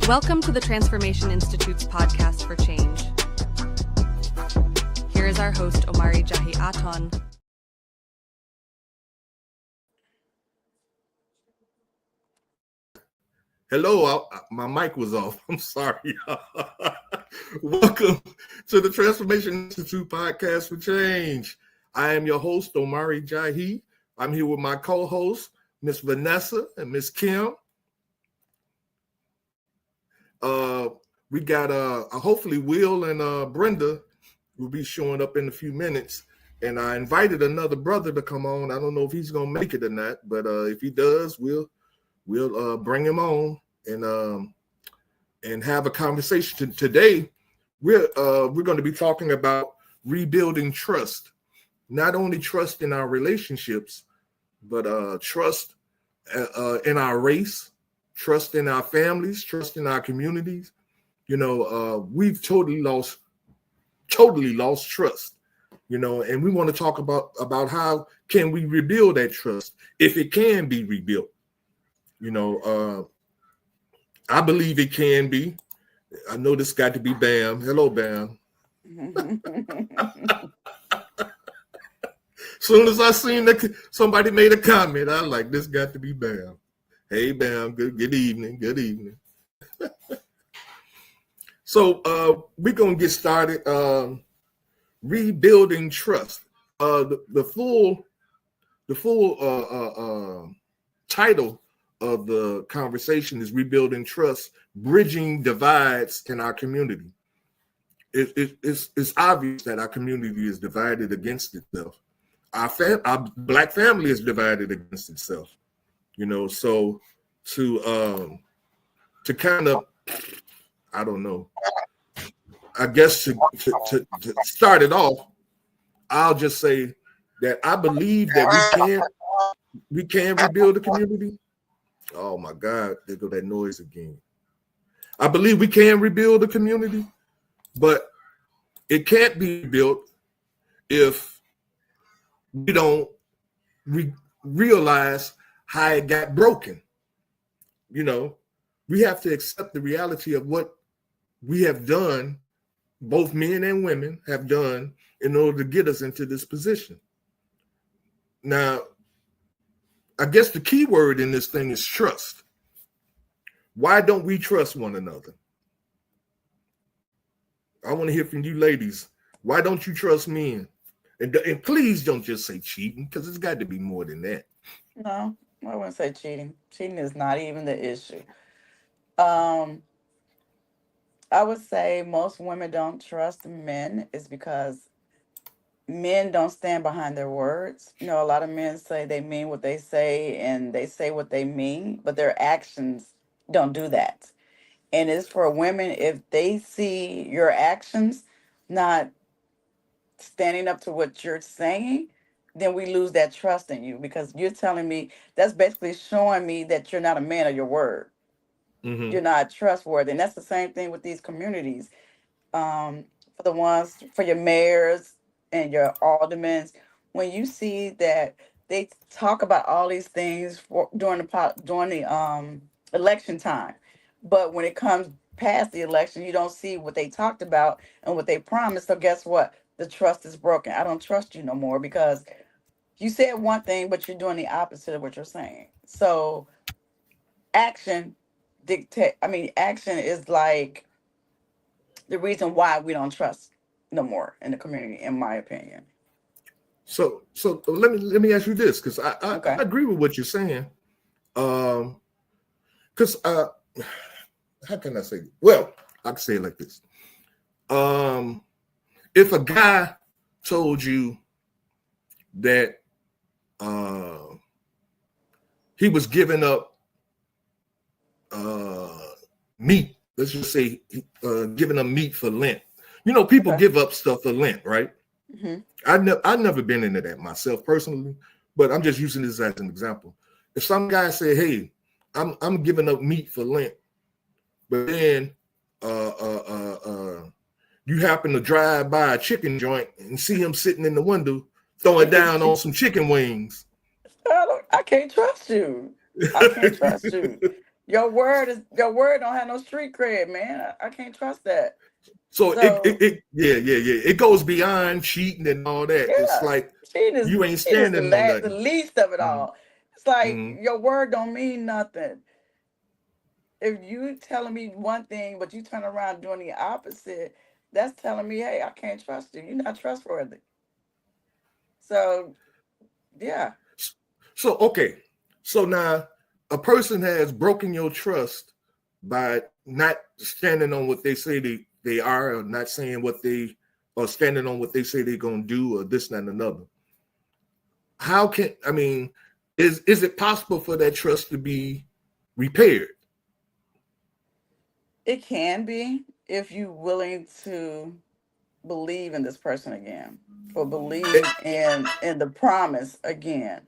Welcome to the Transformation Institute's podcast for change. Here is our host, Omari JAHI Aton. Hello, my mic was off. I'm sorry. Welcome to the Transformation Institute podcast for change. I am your host, Omari JAHI. I'm here with my co-hosts, Miss Vanessa and Miss Kim. We got hopefully Will and Brenda will be showing up in a few minutes. And I invited another brother to come on. I don't know if he's gonna make it or not, but if he does, we'll bring him on and have a conversation. Today, we're going to be talking about rebuilding trust. Not only trust in our relationships, but trust in our race, trust in our families, trust in our communities. You know, we've totally lost trust. You know, and we want to talk about how can we rebuild that trust if it can be rebuilt. You know, I believe it can be. I know this got to be Bam. Hello, Bam. Soon as I seen somebody made a comment, I like, this got to be Bam. Hey, Bam. Good evening. Good evening. So we're gonna get started. Rebuilding trust. The full title of the conversation is Rebuilding Trust, Bridging Divides in Our Community. It's obvious that our community is divided against itself. Our Black family is divided against itself. You know, so to kind of, I don't know, I guess to start it off, I'll just say that I believe that we can rebuild the community. Oh my God, there go that noise again. I believe we can rebuild the community, but it can't be built if we don't realize how it got broken. You know, we have to accept the reality of what we have done, both men and women have done, in order to get us into this position. Now, I guess the key word in this thing is trust. Why don't we trust one another? I want to hear from you ladies. Why don't you trust men? And please don't just say cheating, because it's got to be more than that. No, I wouldn't say cheating. Cheating is not even the issue. I would say most women don't trust men is because men don't stand behind their words. You know, a lot of men say they mean what they say and they say what they mean, but their actions don't do that. And it's for women, if they see your actions not standing up to what you're saying, then we lose that trust in you, because you're telling me, that's basically showing me that you're not a man of your word. Mm-hmm. You're not trustworthy. And that's the same thing with these communities. For your mayors and your aldermen, when you see that they talk about all these things during the election time, but when it comes past the election, you don't see what they talked about and what they promised. So guess what? The trust is broken. I don't trust you no more, because you said one thing, but you're doing the opposite of what you're saying. So action is like the reason why we don't trust no more in the community, in my opinion. So let me ask you this, because I agree with what you're saying. Because how can I say it? Well, I can say it like this. If a guy told you that he was giving up meat, let's just say giving up meat for Lent. You know, people give up stuff for Lent, right? Mm-hmm. I've never been into that myself personally, but I'm just using this as an example. If some guy said, "Hey, I'm giving up meat for Lent," but then you happen to drive by a chicken joint and see him sitting in the window throwing down on some chicken wings, I can't trust you. I can't trust you. Your word don't have no street cred, man. I can't trust that. So So yeah. It goes beyond cheating and all that. It's yeah, like you ain't cheating is standing on the nothing. least of it Mm-hmm. all. It's like Mm-hmm. your word don't mean nothing. If you telling me one thing but you turn around doing the opposite, that's telling me, hey, I can't trust you. You're not trustworthy. So yeah, So okay, so now a person has broken your trust by not standing on what they say they are, or not saying what they, or standing on what they say they're gonna do, or this, that, and another. How can, I mean, is it possible for that trust to be repaired? it can be if you willing to believe in this person again, or believe in the promise again.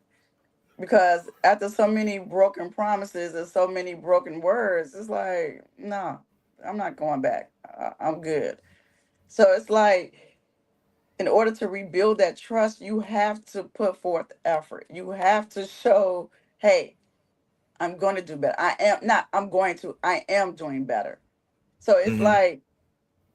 Because after so many broken promises and so many broken words, it's like, no, I'm not going back. I'm good. So it's like, in order to rebuild that trust, you have to put forth effort. You have to show, hey, I'm going to do better. I am not, I'm going to, I am doing better. So it's Mm-hmm. like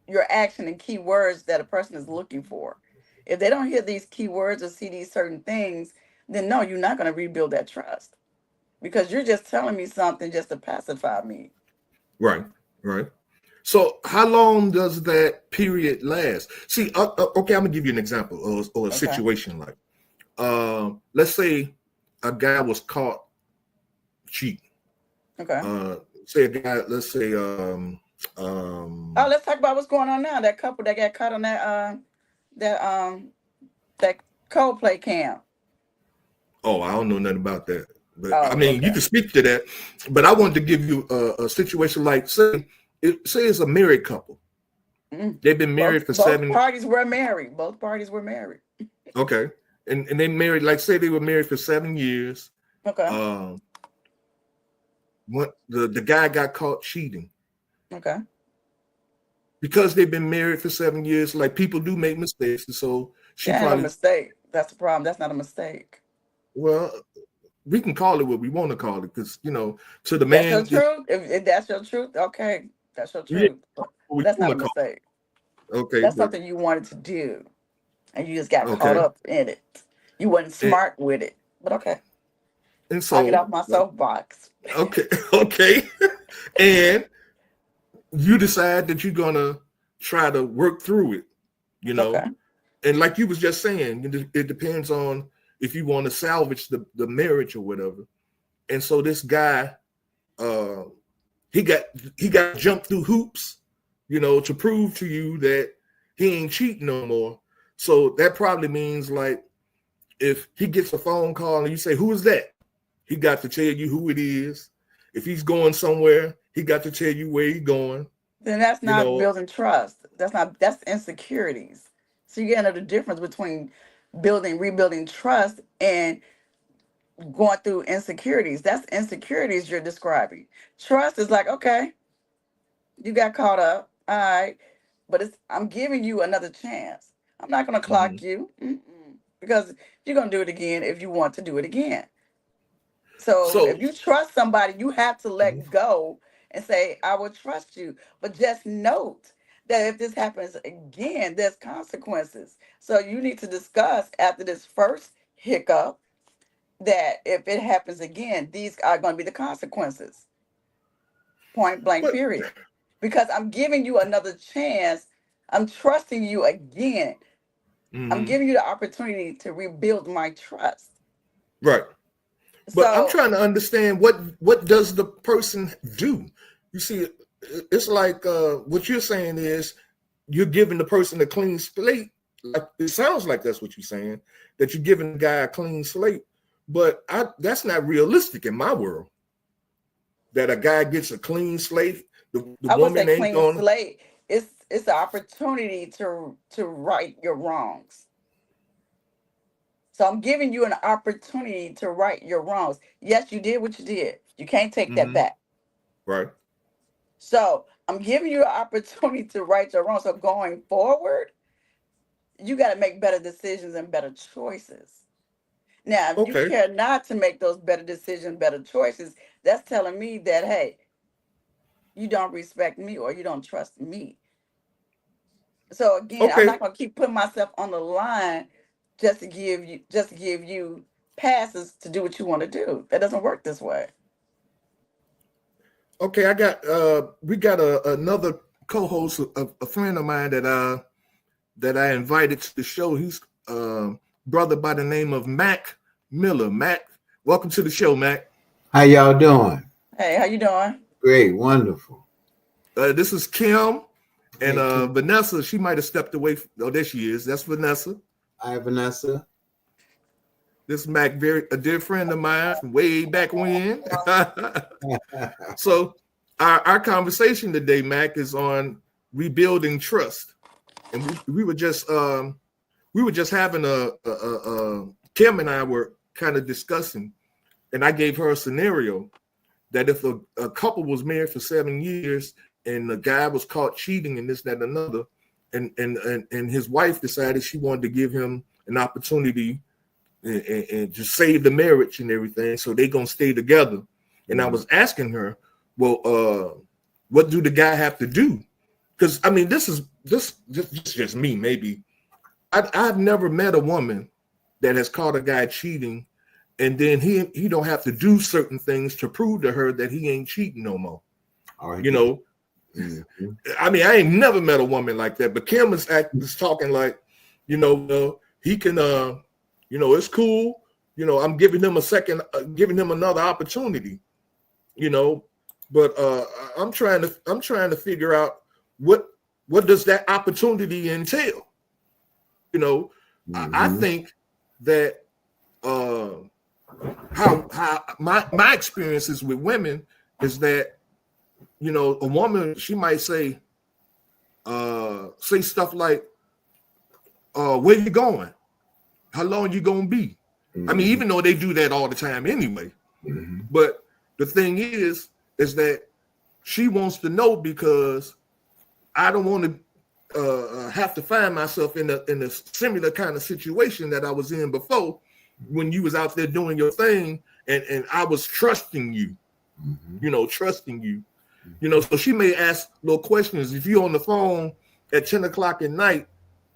your action and key words that a person is looking for. If they don't hear these key words or see these certain things, then no, you're not going to rebuild that trust, because you're just telling me something just to pacify me. Right, right. So how long does that period last? See, okay, I'm gonna give you an example, or a Okay. situation like, let's say a guy was caught cheating. Okay. Uh, say a guy, let's say, Oh, let's talk about what's going on now. That couple that got caught on that that Coldplay camp. oh, I don't know nothing about that, but I Oh, mean, you okay. can speak to that. But I wanted to give you a situation like, say it's a married couple. Mm. They've been Both married for both 7. parties were married. Both parties were married. Okay, and they married, like say they were married for 7 years. Okay. Um, what the guy got caught cheating Okay. because they've been married for 7 years. Like, people do make mistakes, and so she That ain't no probably, mistake. That's the problem. That's not a mistake. well, we can call it what we want to call it, because to the That's your man, truth. If that's your truth, okay, that's your yeah, truth. But what we that's not want a to call mistake. it. Okay, That's but something you wanted to do, and you just got caught okay, up in it. You wasn't and, smart with it. But okay, and I'll get so off my soapbox. okay, okay, and you decide that you're gonna try to work through it, you know, Okay. and like you was just saying, it depends on if you want to salvage the marriage or whatever. And so this guy, uh, he got he got to jump through hoops, to prove to you that he ain't cheating no more. So that probably means, like, if he gets a phone call and you say, "Who is that?" He got to tell you who it is. If he's going somewhere, he got to tell you where he's going. Then that's You not know, building trust. That's insecurities. So you gotta know the difference between rebuilding trust and going through insecurities. That's insecurities you're describing. Trust is like, okay, you got caught up. All right. But I'm giving you another chance. I'm not gonna mhm. clock you. Mm-mm. Because you're gonna do it again if you want to do it again. So So if you trust somebody, you have to mhm, let go and say, I will trust you. But just note that if this happens again, there's consequences. So you need to discuss after this first hiccup that if it happens again, these are going to be the consequences. Point blank, but period. Because I'm giving you another chance. I'm trusting you again. I'm mhm, giving you the opportunity to rebuild my trust. right. But I'm So trying to understand, what does the person do? You see, it's like, what you're saying is you're giving the person a clean slate. Like, it sounds like that's what you're saying, that you're giving the guy a clean slate. But that's not realistic in my world. That a guy gets a clean slate. The I would say woman ain't clean going. slate. It's an opportunity to right your wrongs. So I'm giving you an opportunity to right your wrongs. Yes, you did what you did. You can't take that Hmm. back. Right. So I'm giving you an opportunity to right your wrongs. So going forward, you got to make better decisions and better choices. Now, if you Okay. care not to make those better decisions, better choices, that's telling me that, hey, you don't respect me or you don't trust me. So again, I'm Okay. not gonna keep putting myself on the line just to give you passes to do what you want to do. That doesn't work this way. Okay. We got another co-host, a friend of mine that I invited to the show. He's brother by the name of Mac Miller. Mac, welcome to the show, Mac. How y'all doing? Hey, how you doing? Great, wonderful. This is Kim and Hey, Kim. Vanessa. She might have stepped away. Oh, there she is. That's Vanessa. Hi, Vanessa. This is Mac, a dear friend of mine from way back when. So our conversation today, Mac, is on rebuilding trust, and we were just having Kim and I were kind of discussing, and I gave her a scenario that if a couple was married for 7 years and the guy was caught cheating and this, that, and another, and his wife decided she wanted to give him an opportunity and just save the marriage and everything, so they gonna stay together. And I was asking her, well, what do the guy have to do? Because I mean, this is just me. Maybe I've never met a woman that has caught a guy cheating, and then he don't have to do certain things to prove to her that he ain't cheating no more. All right. You know, I mean, I ain't never met a woman like that. But Kim is talking like, he can, it's cool. I'm giving him giving him another opportunity. But I'm trying to figure out what does that opportunity entail. I think that how my experiences with women is that a woman, she might say stuff like, where you going, how long you gonna be. I mean, even though they do that all the time anyway. But the thing is that she wants to know, because I don't want to have to find myself in a similar kind of situation that I was in before, when you was out there doing your thing and I was trusting you, trusting you. So she may ask little questions. If you're on the phone at 10 o'clock at night,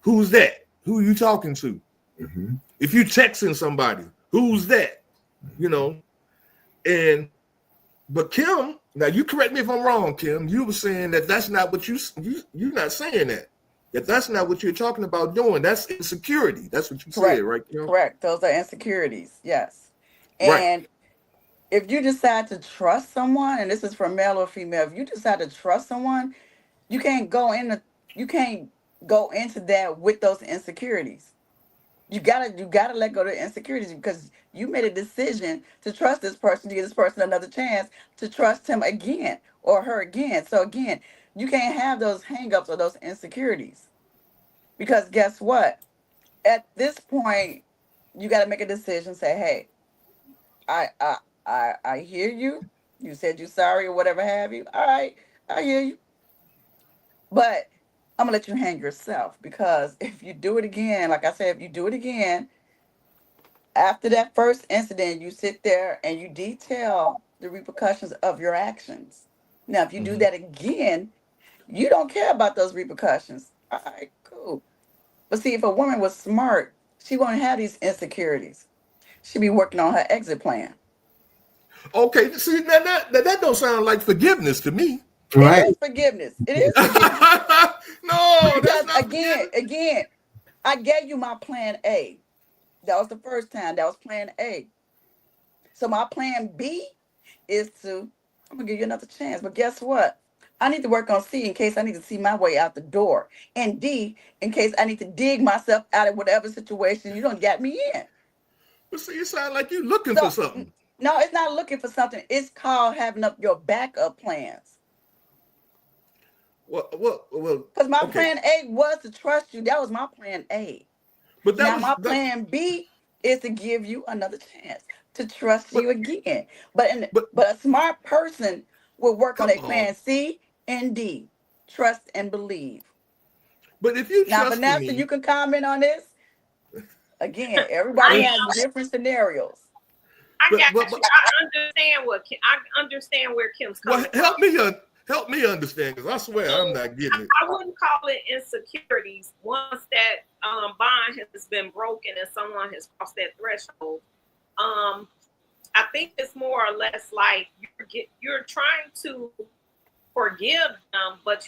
who's that? Who are you talking to? If you texting somebody, who's that? But Kim, now you correct me if I'm wrong, Kim, you were saying that that's not what you're not saying that that's not what you're talking about doing. That's insecurity. That's what you Correct. said, right, Kim? Correct. Those are insecurities. Yes. Right. And if you decide to trust someone, and this is for male or female, if you decide to trust someone, you can't go into that with those insecurities. You gotta let go of the insecurities, because you made a decision to trust this person, to give this person another chance to trust him again or her again. So again, you can't have those hangups or those insecurities, because guess what? At this point, you got to make a decision. Say, hey, I hear you. You said you're sorry or whatever have you. All right, I hear you. But I'm gonna let you hang yourself, because if you do it again, like I said, if you do it again, after that first incident, you sit there and you detail the repercussions of your actions. Now, if you do that again, you don't care about those repercussions. All right, cool. But see, if a woman was smart, she won't have these insecurities. She'd be working on her exit plan. Okay, see, that don't sound like forgiveness to me. Right. It is forgiveness. It is forgiveness. No, Because that's not again, I gave you my plan A. That was the first time. That was plan A. So my plan B is I'm gonna give you another chance. But guess what? I need to work on C in case I need to see my way out the door. And D in case I need to dig myself out of whatever situation you don't get me in. But see, it sounds like you looking for something. No, it's not looking for something. It's called having up your backup plans. Well, Because my plan A was to trust you. That was my plan A. But My plan B is to give you another chance to trust you again. But a smart person will work on their plan C and D. Trust and believe. But if you Now, trust Vanessa, me, you can comment on this. Again, everybody has different scenarios. I got you. I understand where Kim's coming from. Help me understand, because I swear I'm not getting it. I wouldn't call it insecurities. Once that bond has been broken and someone has crossed that threshold, I think it's more or less like you're trying to forgive them, but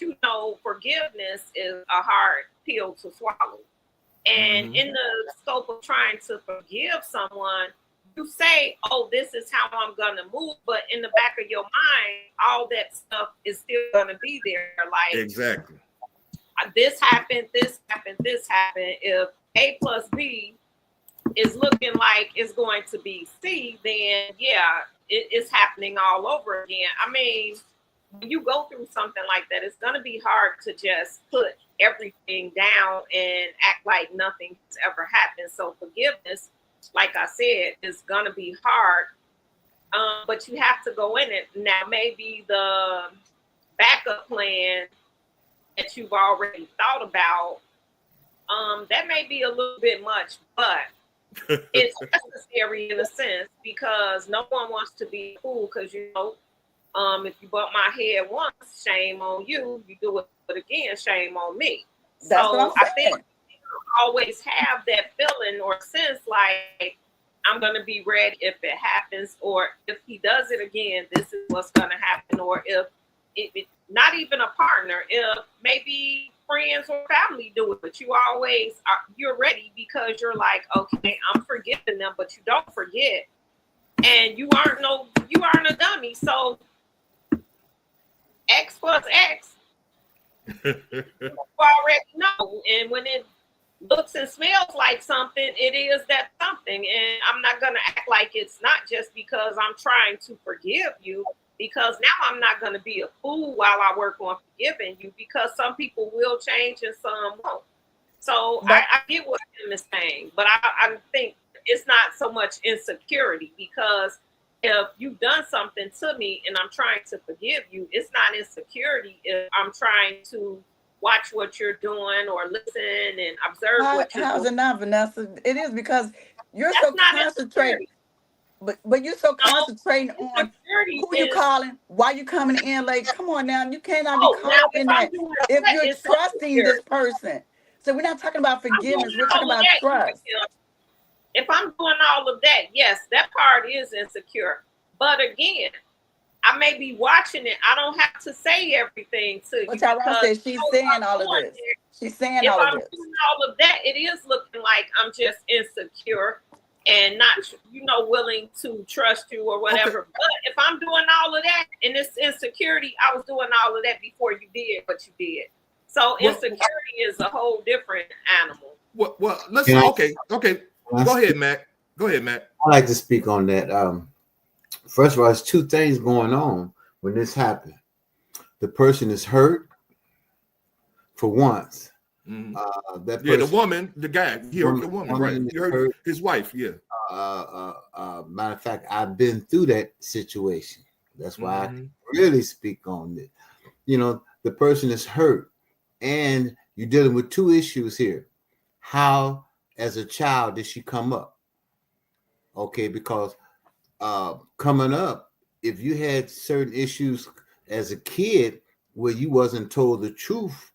forgiveness is a hard pill to swallow. And in the scope of trying to forgive someone, you say, "Oh, this is how I'm gonna move," but in the back of your mind, all that stuff is still gonna be there. Like, exactly, this happened, this happened, this happened. If A plus B is looking like it's going to be C, then yeah, it's happening all over again. I mean, when you go through something like that, it's gonna be hard to just put everything down and act like nothing has ever happened. So forgiveness, like I said, is going to be hard, but you have to go in it. Now, maybe the backup plan that you've already thought about, that may be a little bit much, but it's necessary in a sense, because no one wants to be a fool, because, if you bump my head once, shame on you. You do it again, shame on me. That's so what I'm saying. I think always have that feeling or sense like, I'm going to be ready if it happens, or if he does it again, this is what's going to happen. Or if it not even a partner, if maybe friends or family do it, but you're ready, because you're like, okay, I'm forgiving them, but you don't forget, and you aren't a dummy. So X plus X, you already know. And when it looks and smells like something, it is that something. And I'm not going to act like it's not, just because I'm trying to forgive you, because now I'm not going to be a fool while I work on forgiving you, because some people will change and some won't. So I get what Kim is saying, but I think it's not so much insecurity, because if you've done something to me and I'm trying to forgive you, it's not insecurity if I'm trying to watch what you're doing or listen and observe what you're doing. How's it not, Vanessa? It is, because you're That's so not concentrated. But you're so concentrating on who you calling, why you coming in late. Come on now, you cannot be caught up in that. If you're trusting this person. So we're not talking about forgiveness, we're talking about trust. If I'm doing all of that, yes, that part is insecure. But again, I may be watching it. I don't have to say everything to you. But Tyrone said she's saying all of this. She's saying all of this. If I'm doing all of that, it is looking like I'm just insecure and not, willing to trust you or whatever. Okay. But if I'm doing all of that and it's insecurity, I was doing all of that before you did what you did. So insecurity is a whole different animal. Well, let's okay. Go ahead, Matt. I'd like to speak on that. First of all, there's two things going on when this happened. The person is hurt for once. Mm-hmm. That person, the woman, the guy, he hurt the woman, right? He hurt his wife, yeah. Matter of fact, I've been through that situation. That's why I can really speak on it. The person is hurt, and you're dealing with two issues here. How, as a child, did she come up? Okay, because coming up, if you had certain issues as a kid where you wasn't told the truth,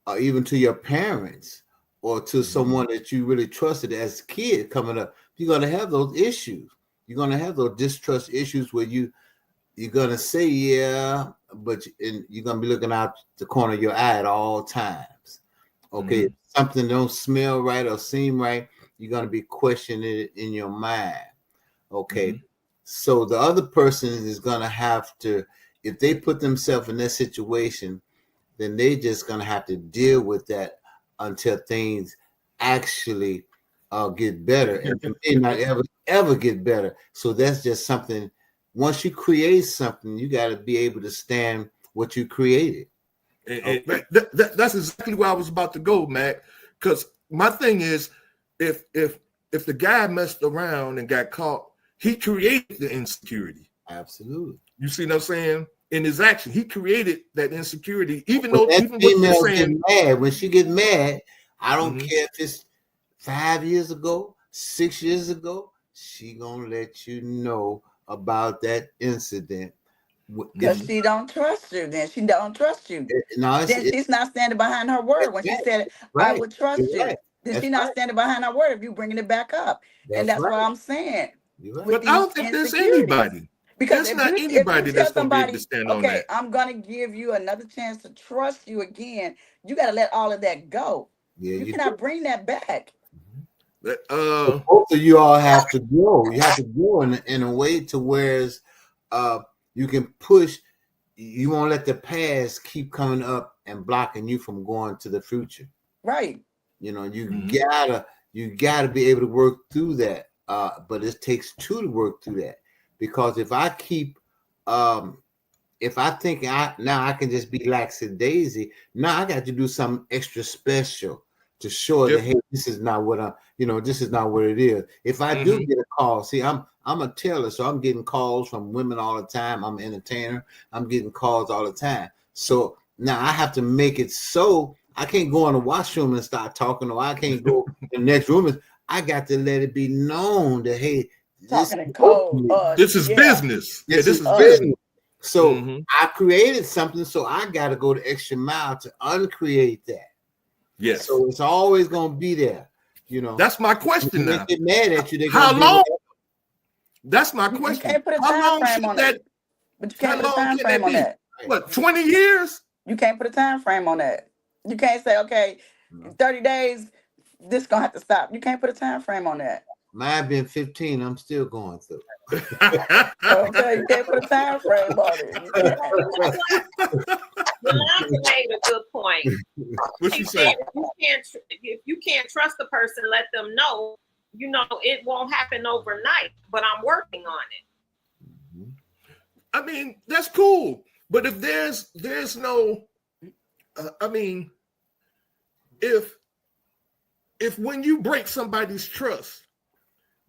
or even to your parents or to someone that you really trusted as a kid coming up, you're going to have those issues. You're going to have those distrust issues where you're going to say, yeah, but you're going to be looking out the corner of your eye at all times. Okay, if something don't smell right or seem right, you're going to be questioning it in your mind. Okay, so the other person is going to have to, if they put themselves in that situation, then they just going to have to deal with that until things actually get better. And they may not ever get better. So that's just something. Once you create something, you got to be able to stand what you created. That's exactly where I was about to go, Matt. Because my thing is, if the guy messed around and got caught, he created the insecurity. Absolutely. You see what I'm saying? In his action, he created that insecurity. Even when though, that female get mad, when she get mad, I don't care if it's 5 years ago, 6 years ago, she gonna let you know about that incident. Because she don't trust you. Then she don't trust you. No, Then she's not standing behind her word when she said, I would trust you. Right. Then That's she's not right. standing behind her word if you bringing it back up. And that's what I'm saying. You're right. But I don't think there's anybody. Because There's if not you anybody tell that's going to be able somebody, to stand on okay, that. I'm going to give you another chance to trust you again, you got to let all of that go. Yeah, you cannot bring that back. Both of you all have to grow. You have to grow in a way to whereas you can push. You won't let the past keep coming up and blocking you from going to the future. Right. You know, you gotta be able to work through that. But it takes two to work through that. Because if I keep if I think now I can just be lackadaisy, now I got to do something extra special to show that hey, this is not what this is not what it is. If I do get a call, see, I'm a teller, so I'm getting calls from women all the time. I'm an entertainer. I'm getting calls all the time. So now I have to make it so I can't go in the washroom and start talking, or I can't go in the next room. I got to let it be known that hey, talking in code. This is business. This is business. So I created something, so I got to go the extra mile to uncreate that. Yes. So it's always going to be there. You know. That's my question now. They get mad at you. How long? That's my question. You can't put a time frame on that. But you can't put a time frame on that. What, 20 years? You can't put a time frame on that. You can't say, okay, 30 days, this gonna have to stop. You can't put a time frame on that. Mine been 15. I'm still going through. Okay, you can't put a time frame on it. Yolanda made a good point. What she said? If you can't trust the person, let them know. You know it won't happen overnight, but I'm working on it. I mean, that's cool, but if there's no, I mean, if when you break somebody's trust,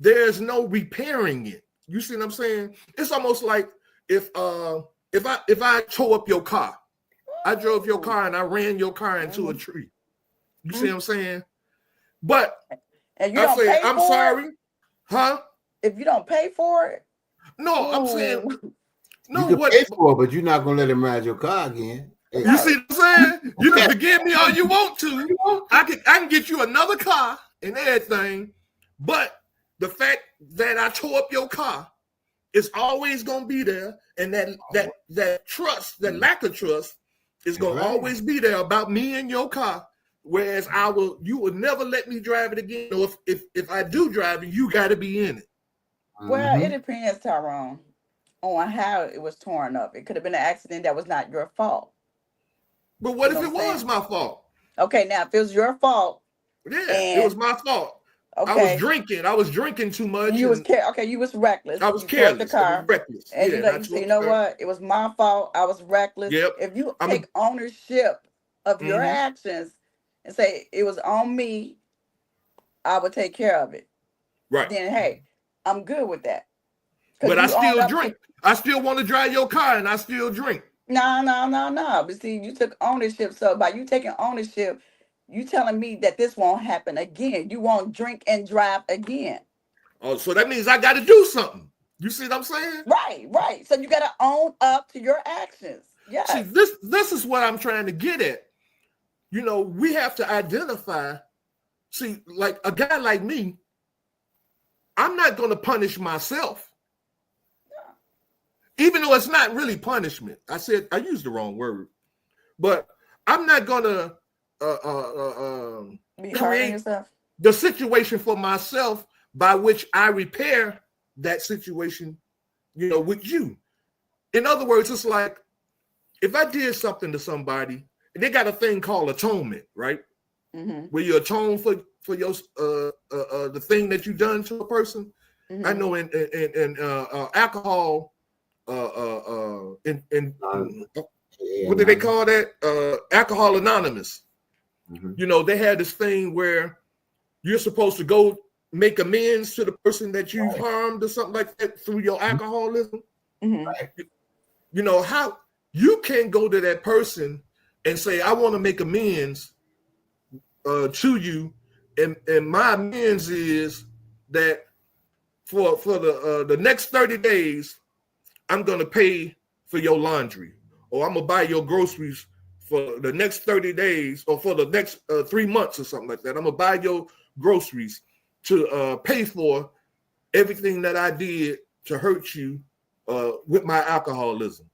there's no repairing it. You see what I'm saying? It's almost like if I tore up your car, I drove your car and I ran your car into a tree. You see what I'm saying? But and you don't pay for I'm sorry, huh? If you don't pay for it, no, I'm saying no. You can pay for it, but you're not gonna let him ride your car again. You see what I'm saying? You can forgive me all you want to. I can get you another car and everything, but the fact that I tore up your car is always gonna be there, and that trust, that lack of trust, is gonna always be there about me and your car. Whereas you will never let me drive it again. Or if I do drive it, you got to be in it. Well, it depends, Tyrone, on how it was torn up. It could have been an accident that was not your fault. But what if it was my fault? Okay, now if it was your fault, it was my fault. Okay. I was drinking too much. You was you was reckless. I was careless. The car. Reckless. And you know what? It was my fault. I was reckless. Yep. If you take ownership of your actions and say it was on me, I would take care of it. Right. Then hey, I'm good with that. But I still drink. I still want to drive your car and I still drink. No. But see, you took ownership. So by you taking ownership, you telling me that this won't happen again. You won't drink and drive again. Oh, so that means I got to do something. You see what I'm saying? Right. So you got to own up to your actions. Yeah. See, this is what I'm trying to get at. You know, we have to identify. See, like a guy like me, I'm not going to punish myself. Even though it's not really punishment. I used the wrong word. But I'm not going to create the situation for myself by which I repair that situation, with you. In other words, it's like if I did something to somebody, and they got a thing called atonement, right? Where you atone for your the thing that you done to a person. I know in alcohol, what do they call that? Alcohol Anonymous. They had this thing where you're supposed to go make amends to the person that you've harmed or something like that through your alcoholism. How you can go to that person and say, I want to make amends to you and my amends is that for the next 30 days, I'm gonna pay for your laundry, or I'm gonna buy your groceries for the next 30 days, or for the next 3 months or something like that. I'm gonna buy your groceries to pay for everything that I did to hurt you with my alcoholism.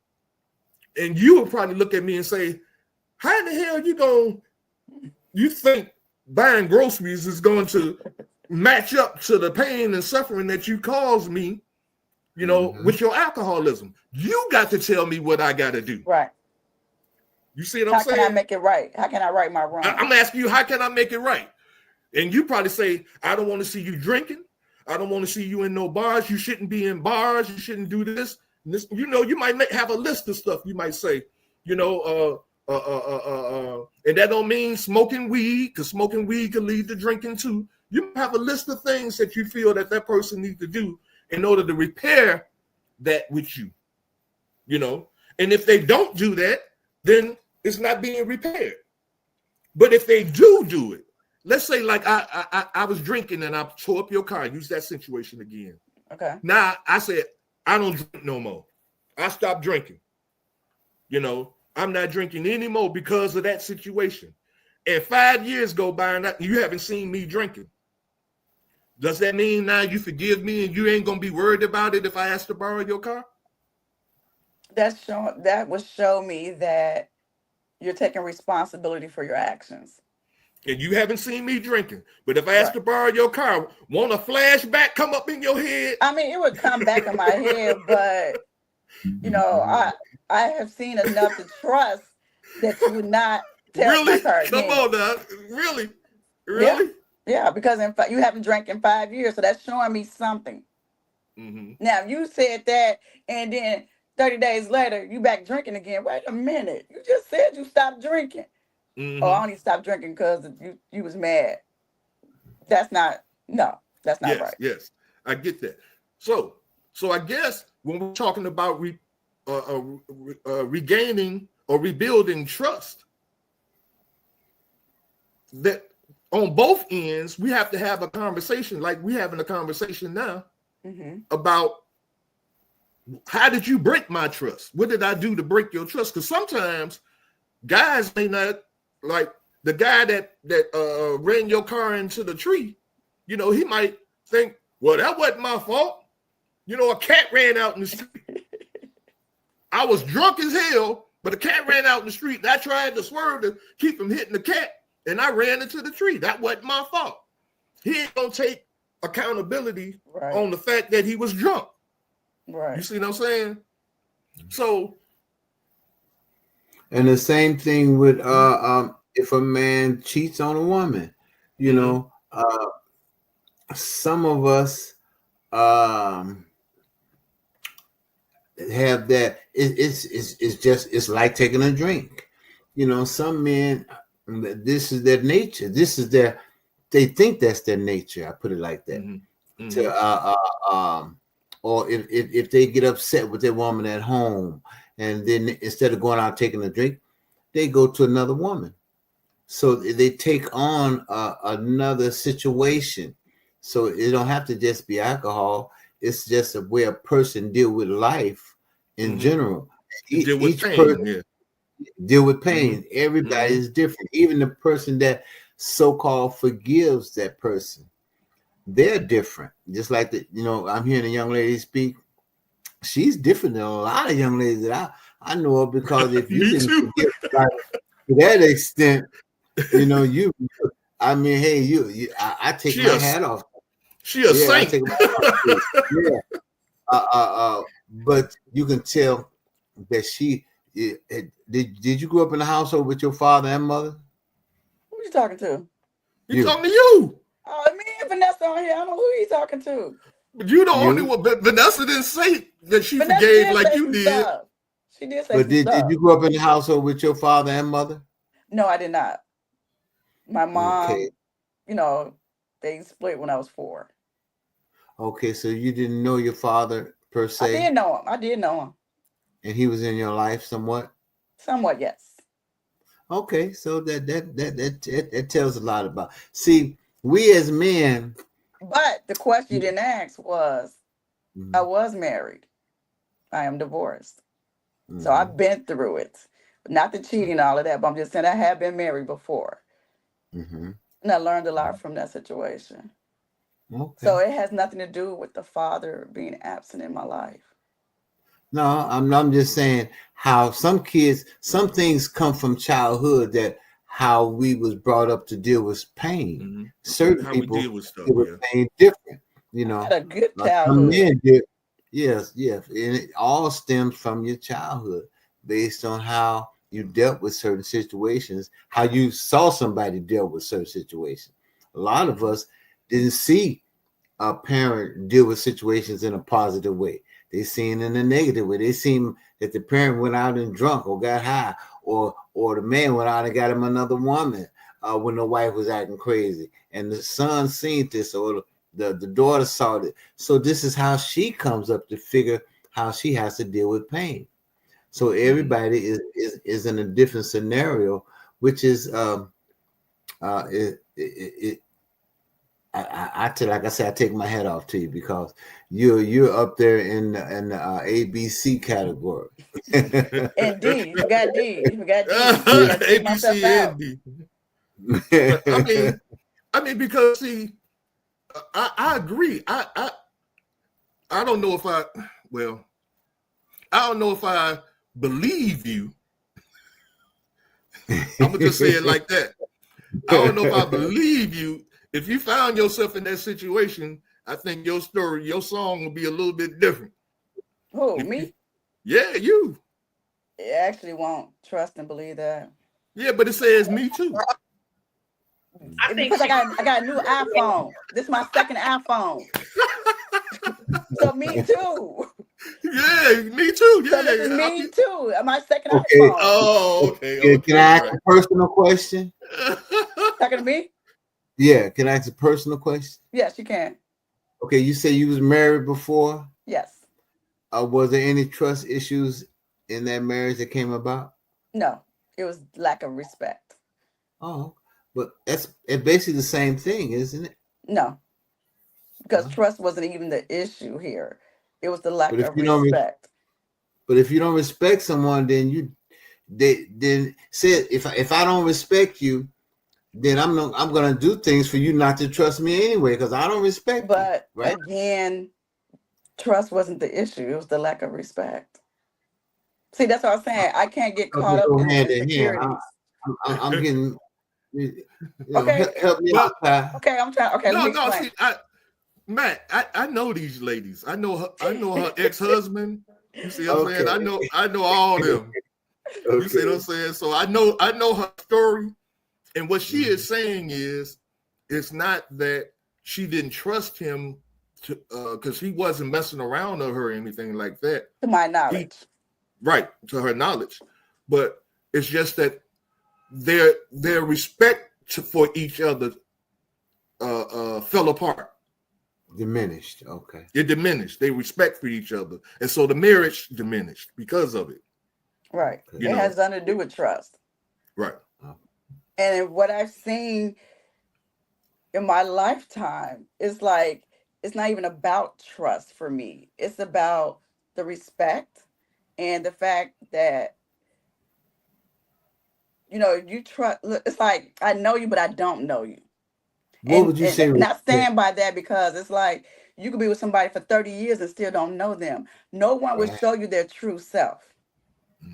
And you would probably look at me and say, how in the hell you think buying groceries is going to match up to the pain and suffering that you caused me, with your alcoholism? You got to tell me what I got to do. Right. You see what I'm saying? How can I make it right? How can I right my wrong? I'm asking you, how can I make it right? And you probably say, I don't want to see you drinking. I don't want to see you in no bars. You shouldn't be in bars. You shouldn't do this. And this, you might have a list of stuff you might say, and that don't mean smoking weed, because smoking weed can lead to drinking too. You have a list of things that you feel that person needs to do in order to repair that with you, And if they don't do that, then it's not being repaired. But if they do it, let's say like I was drinking and I tore up your car. Use that situation again. Okay. Now I said, I don't drink no more. I stopped drinking. I'm not drinking anymore because of that situation. And 5 years go by and you haven't seen me drinking. Does that mean now you forgive me and you ain't gonna be worried about it if I ask to borrow your car? That would show me that you're taking responsibility for your actions. And you haven't seen me drinking. But if I ask to borrow your car, won't a flashback come up in your head? I mean, it would come back in my head, but I have seen enough to trust that you would not tell my car again. Come on now. Really? Yeah, because you haven't drank in 5 years, so that's showing me something. Mm-hmm. Now, if you said that, and then 30 days later, you back drinking again. Wait a minute. You just said you stopped drinking. Mm-hmm. Oh, I only stopped drinking because you was mad. That's not right. Yes, I get that. So I guess when we're talking about regaining or rebuilding trust, that on both ends, we have to have a conversation like we're having a conversation now about how did you break my trust? What did I do to break your trust? Because sometimes guys may not, like the guy that ran your car into the tree, he might think, well, that wasn't my fault. A cat ran out in the street. I was drunk as hell, but a cat ran out in the street and I tried to swerve to keep him hitting the cat. And I ran into the tree. That wasn't my fault. He ain't gonna take accountability on the fact that he was drunk. Right. You see what I'm saying? So, and the same thing with if a man cheats on a woman, some of us have that. It's like taking a drink. Some men. This is their nature. They think that's their nature. I put it like that. Mm-hmm. Mm-hmm. Or if they get upset with their woman at home, and then instead of going out taking a drink, they go to another woman. So they take on another situation. So it don't have to just be alcohol. It's just a way a person deal with life in general. Deal with pain. Deal with pain. Everybody is different. Even the person that so-called forgives that person, they're different. Just like I'm hearing a young lady speak. She's different than a lot of young ladies that I know of, because if you didn't forgive to that extent, I take my hat off. She a saint. I take my hat off. But you can tell that she. Did you grow up in a household with your father and mother? Who you talking to? He's talking to you. Oh, me and Vanessa on here. I don't know who he's talking to. But you the only one. But Vanessa didn't say that she forgave like you did. Stuff. She did say. But did you grow up in a household with your father and mother? No, I did not. My mom, they split when I was 4. Okay, so you didn't know your father per se. I did know him. And he was in your life somewhat? Somewhat, yes. Okay, so that tells a lot about. See, we as men. But the question you didn't ask was, Mhm, I was married. I am divorced. So mhm. I've been through it. Not the cheating and all of that, but I'm just saying I have been married before. Mm-hmm. And I learned a lot from that situation. Okay. So it has nothing to do with the father being absent in my life. No, I'm just saying how some kids, some things come from childhood, that how we was brought up to deal with pain. Mm-hmm. Certain How we people deal with stuff, deal with yeah. pain different, I had a good like some childhood. men did. Yes, yes. And it all stems from your childhood, based on how you dealt with certain situations, how you saw somebody deal with certain situations. A lot of us didn't see a parent deal with situations in a positive way. They seen in a negative way. They seen that the parent went out and drunk or got high, or the man went out and got him another woman when the wife was acting crazy, and the son seen this, or the daughter saw it. So this is how she comes up to figure how she has to deal with pain. So everybody is in a different scenario, which is it I tell, like I said, I take my hat off to you, because you're up there in the ABC category. And D, you forgot D. You forgot D. I gotta take myself ABC out. and D. But I mean, because see, I agree. I don't know if I don't know if I believe you. I'm gonna just say it like that. I don't know if I believe you. If you found yourself in that situation, I think your story, your song will be a little bit different. Who, If you, me? yeah, you. I actually won't trust and believe that. Yeah, but it says me too. I think Because I got a new iPhone. This is my second iPhone. So me too. Yeah, me too. So this is Yeah. me too. My second Okay. iPhone. Oh, okay. Can I ask Right. a personal question? Talking to me? Yeah, can I ask a personal question? Yes, you can. Okay, you say you was married before. Yes. Was there any trust issues in that marriage that came about? No. It was lack of respect. Oh, but it's basically the same thing, isn't it? No. Because Huh? trust wasn't even the issue here. It was the lack But if of you don't, respect. respect someone, then then say, if I don't respect you, then I'm gonna do things for you not to trust me anyway, because I don't respect you, But right? again, trust wasn't the issue. It was the lack of respect. See, that's what I'm saying. I can't get They caught up go in the hand in hand. insecurities. I'm getting, Okay. help me Well, out, Ty. Okay, I'm trying. Okay, let me no. explain. See, Matt, I know these ladies. I know her ex-husband. You see what I'm saying? Okay, I know all of them. You see what I'm saying? So I know her story. And what she is saying is, it's not that she didn't trust him to because he wasn't messing around with her or anything like that. To my He knowledge. right, to her knowledge. But it's just that their respect for each other fell apart. diminished. Okay. It diminished. They respect for each other. And so the marriage diminished because of it. Right. You It know. has nothing to do with trust. Right. And what I've seen in my lifetime is like, it's not even about trust for me. It's about the respect and the fact that, you trust. It's like, I know you, but I don't know you. What would you And say? not stand by that, because it's like you could be with somebody for 30 years and still don't know them. No one will Right. show you their true self.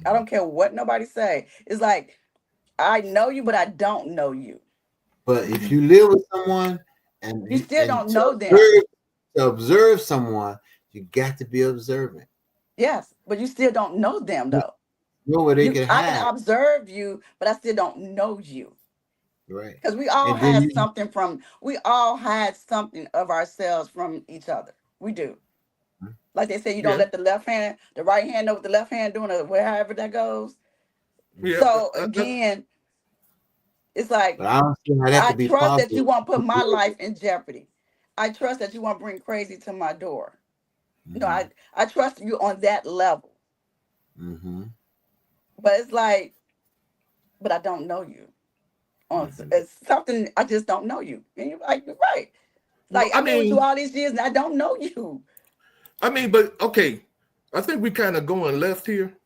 I don't care what nobody say. It's like, I know you, but I don't know you. But if you live with someone and You still and don't know them. to observe someone, you got to be observant. Yes, but you still don't know them You though. know where they can I can hide, observe you, but I still don't know you. right? Because we all And then had something of ourselves from each other. We do. Like they say, you don't Yeah. let the right hand know what the left hand doing, or however that goes. Yeah. So again, it's like, but I don't see how that I could be trust that you possible. won't put my life in jeopardy. I trust that you won't bring crazy to my door. I trust you on that level. Mm-hmm. But it's like, but I don't know you on it's something I just don't know you. And you're like, you're right. Well, Like, I've been with you all these years and I don't know you. I mean, but okay, I think we kind of going left here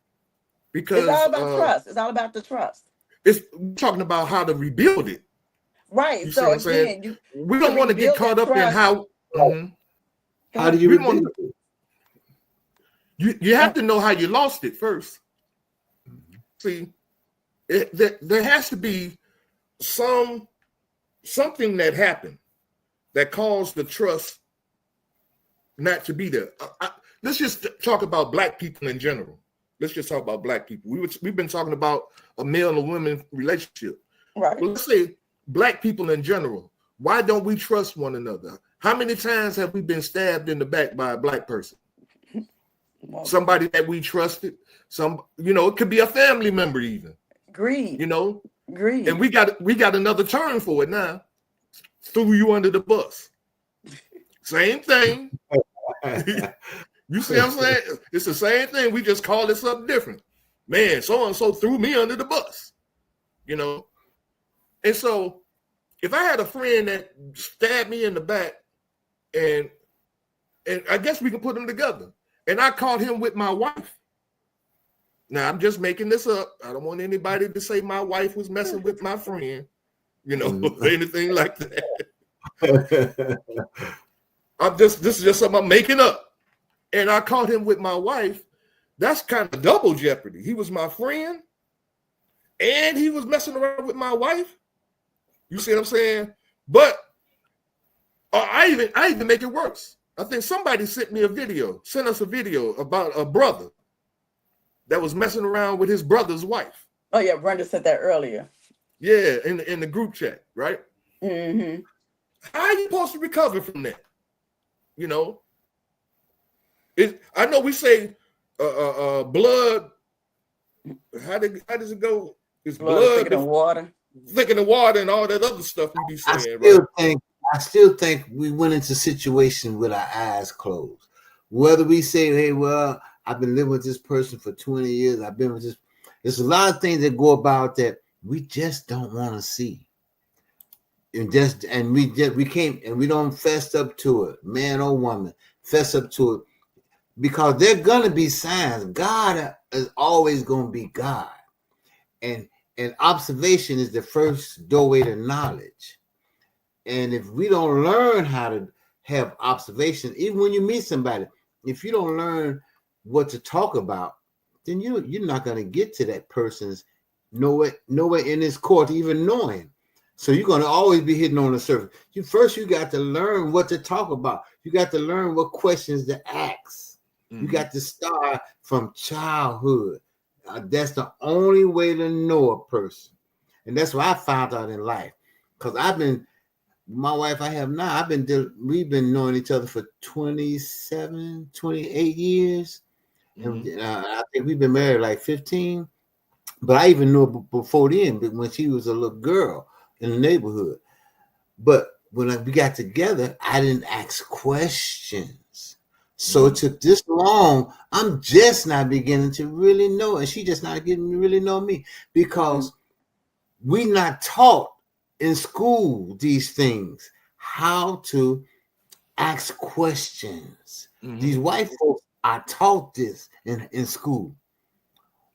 because It's all about trust. It's all about the trust. it's talking about how to rebuild it. Right. You see So what I'm saying? again, We don't want to get caught up in how. How do you rebuild it? You have to know how you lost it first. See, there has to be something that happened that caused the trust not to be there. Let's just talk about Black people in general. Let's just talk about Black people. We've been talking about a male and woman relationship. right. Well, let's say Black people in general. Why don't we trust one another? How many times have we been stabbed in the back by a Black person? Somebody that we trusted. It could be a family member even. Greed. Greed. And we got another term for it now. Threw you under the bus. Same thing. You see what I'm saying? It's the same thing. We just call it something different. Man, so-and-so threw me under the bus. And so if I had a friend that stabbed me in the back, and I guess we can put them together, and I caught him with my wife. Now, I'm just making this up. I don't want anybody to say my wife was messing with my friend, or anything like that. This is just something I'm making up. And I caught him with my wife. That's kind of double jeopardy. He was my friend, and he was messing around with my wife. You see what I'm saying? But I even make it worse. I think somebody sent us a video about a brother that was messing around with his brother's wife. Oh yeah, Brenda said that earlier. Yeah, in the group chat, right? Mm-hmm. How are you supposed to recover from that? I know we say blood. How does it go? It's blood thicker than water. Thicker than water and all that other stuff we be saying. I still think we went into situations with our eyes closed. Whether we say, hey, well, I've been living with this person for 20 years. I've been with this. There's a lot of things that go about that we just don't want to see. And we can't, and we don't fess up to it, man or woman, fess up to it, because there are gonna be signs. God is always gonna be God, and observation is the first doorway to knowledge. And if we don't learn how to have observation, even when you meet somebody, if you don't learn what to talk about, then you're not gonna get to that person's nowhere in his court to even know him. So you're going to always be hitting on the surface. You got to learn what to talk about. You got to learn what questions to ask. Mm-hmm. You got to start from childhood. That's the only way to know a person. And that's what I found out in life. Because my wife I have now, we've been knowing each other for 27, 28 years. Mm-hmm. And I think we've been married like 15. But I even knew her before then, when she was a little girl in the neighborhood. But when we got together, I didn't ask questions. So it took this long. I'm just not beginning to really know, and she just not getting to really know me, because we not taught in school these things, how to ask questions. Mm-hmm. These white folks are taught this in school,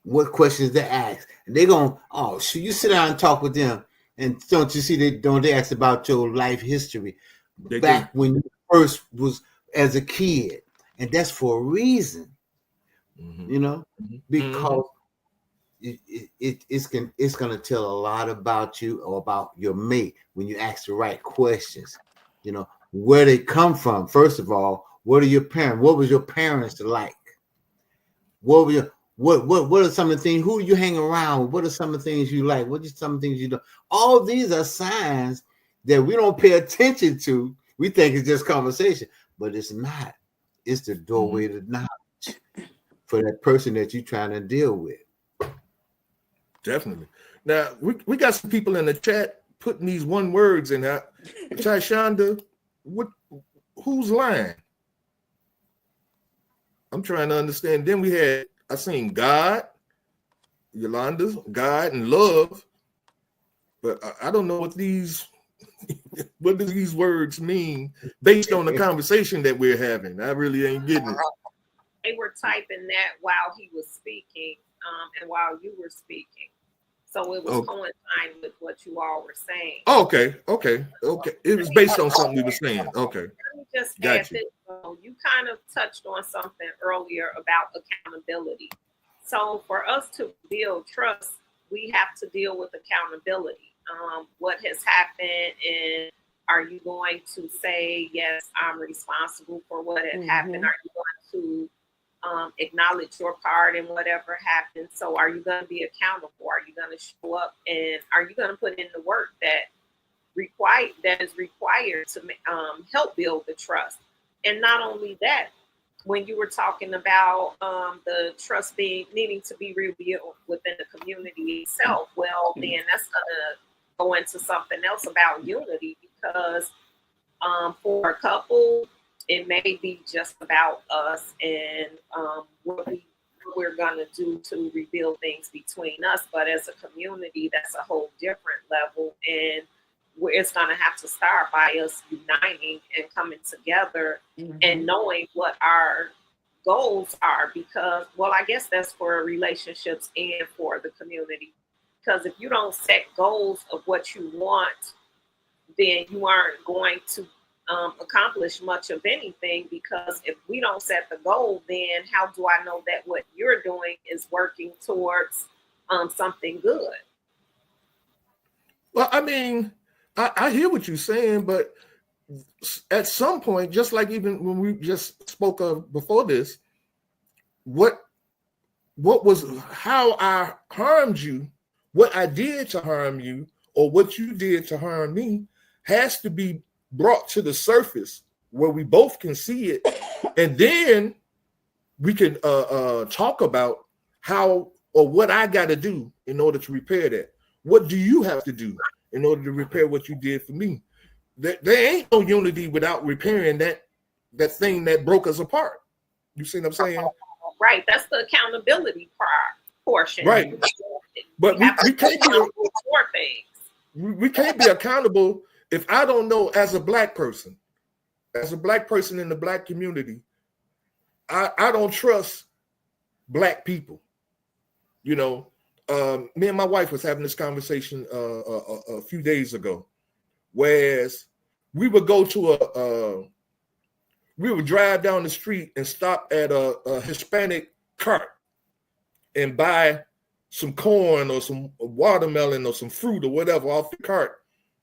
what questions to ask. And they're going, you sit down and talk with them. And don't you see, they ask about your life history back when you first was as a kid. And that's for a reason, because it's going to tell a lot about you or about your mate when you ask the right questions. Where they come from. First of all, what are your parents? What was your parents like? What are some of the things? Who you hang around with? What are some of the things you like? What are some of the things you don't? All these are signs that we don't pay attention to. We think it's just conversation, but it's not. It's the doorway to knowledge for that person that you're trying to deal with. Definitely. Now we got some people in the chat putting these one words in there. Shonda, who's lying? I'm trying to understand. Then I seen God, Yolanda's God and love. but I don't know what these words mean based on the conversation that we're having. I really ain't getting it. They were typing that while he was speaking, and while you were speaking. So it was coinciding with what you all were saying. Okay. It was based on something we were saying. Okay. Let me just add this. You kind of touched on something earlier about accountability. So for us to build trust, we have to deal with accountability. What has happened, and are you going to say, yes, I'm responsible for what had happened? Are you going to acknowledge your part in whatever happened? So are you going to be accountable? Are you going to show up, and are you going to put in the work that is required to help build the trust? And not only that, when you were talking about the trust needing to be rebuilt within the community itself, well, then that's going to go into something else about unity, because for a couple, it may be just about us and what we're going to do to rebuild things between us. But as a community, that's a whole different level. And it's going to have to start by us uniting and coming together and knowing what our goals are. Because, well, I guess that's for relationships and for the community. Because if you don't set goals of what you want, then you aren't going to accomplish much of anything. Because if we don't set the goal, then how do I know that what you're doing is working towards something good? Well, I mean, I hear what you're saying, but at some point, just like even when we just spoke of before this, what was how I harmed you, what I did to harm you, or what you did to harm me has to be brought to the surface where we both can see it, and then we can talk about how or what I got to do in order to repair that. What do you have to do in order to repair what you did for me? There ain't no unity without repairing that thing that broke us apart. You see what I'm saying? Right. That's the accountability portion. Right. But we can't be accountable if I don't know, as a black person in the black community, I don't trust black people. You know, me and my wife was having this conversation a few days ago, whereas we would go to we would drive down the street and stop at a Hispanic cart and buy some corn or some watermelon or some fruit or whatever off the cart,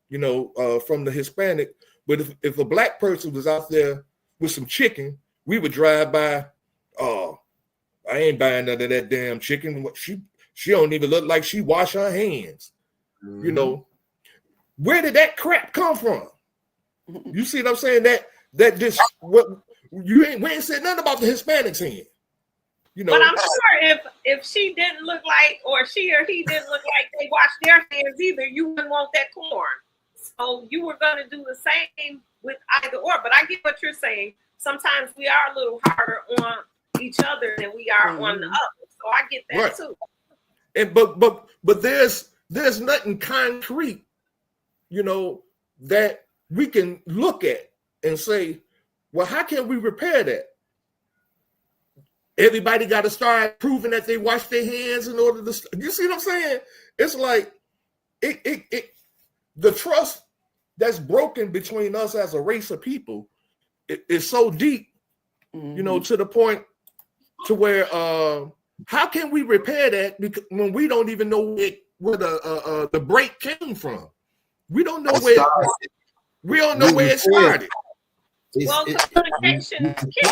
you know, from the Hispanic. But if a black person was out there with some chicken, we would drive by. Oh, I ain't buying none of that damn chicken. She don't even look like she wash her hands. Mm-hmm. You know, where did that crap come from? You see what I'm saying? We ain't said nothing about the Hispanics hand. You know, but I'm sure if she didn't look like, or she or he didn't look like they washed their hands either, you wouldn't want that corn. So you were going to do the same with either or. But I get what you're saying. Sometimes we are a little harder on each other than we are on the other. So I get that too. And but there's nothing concrete, you know, that we can look at and say, well, how can we repair that? Everybody got to start proving that they wash their hands in order to. You see what I'm saying? It's like the trust that's broken between us as a race of people is so deep, you know, to the point to where how can we repair that when we don't even know where the break came from? We don't know where it started. Well, communication is key.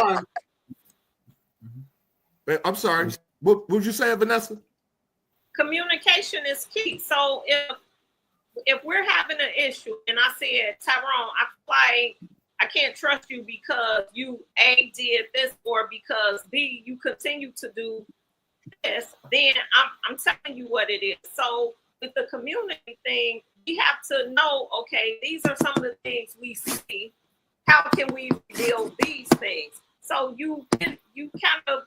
I'm sorry. What would you say, Vanessa? Communication is key. So if we're having an issue and I said, Tyrone, I can't trust you because you A, did this, or because B, you continue to do this, then I'm telling you what it is. So with the community thing, we have to know, okay, these are some of the things we see. How can we rebuild these things? So you kind of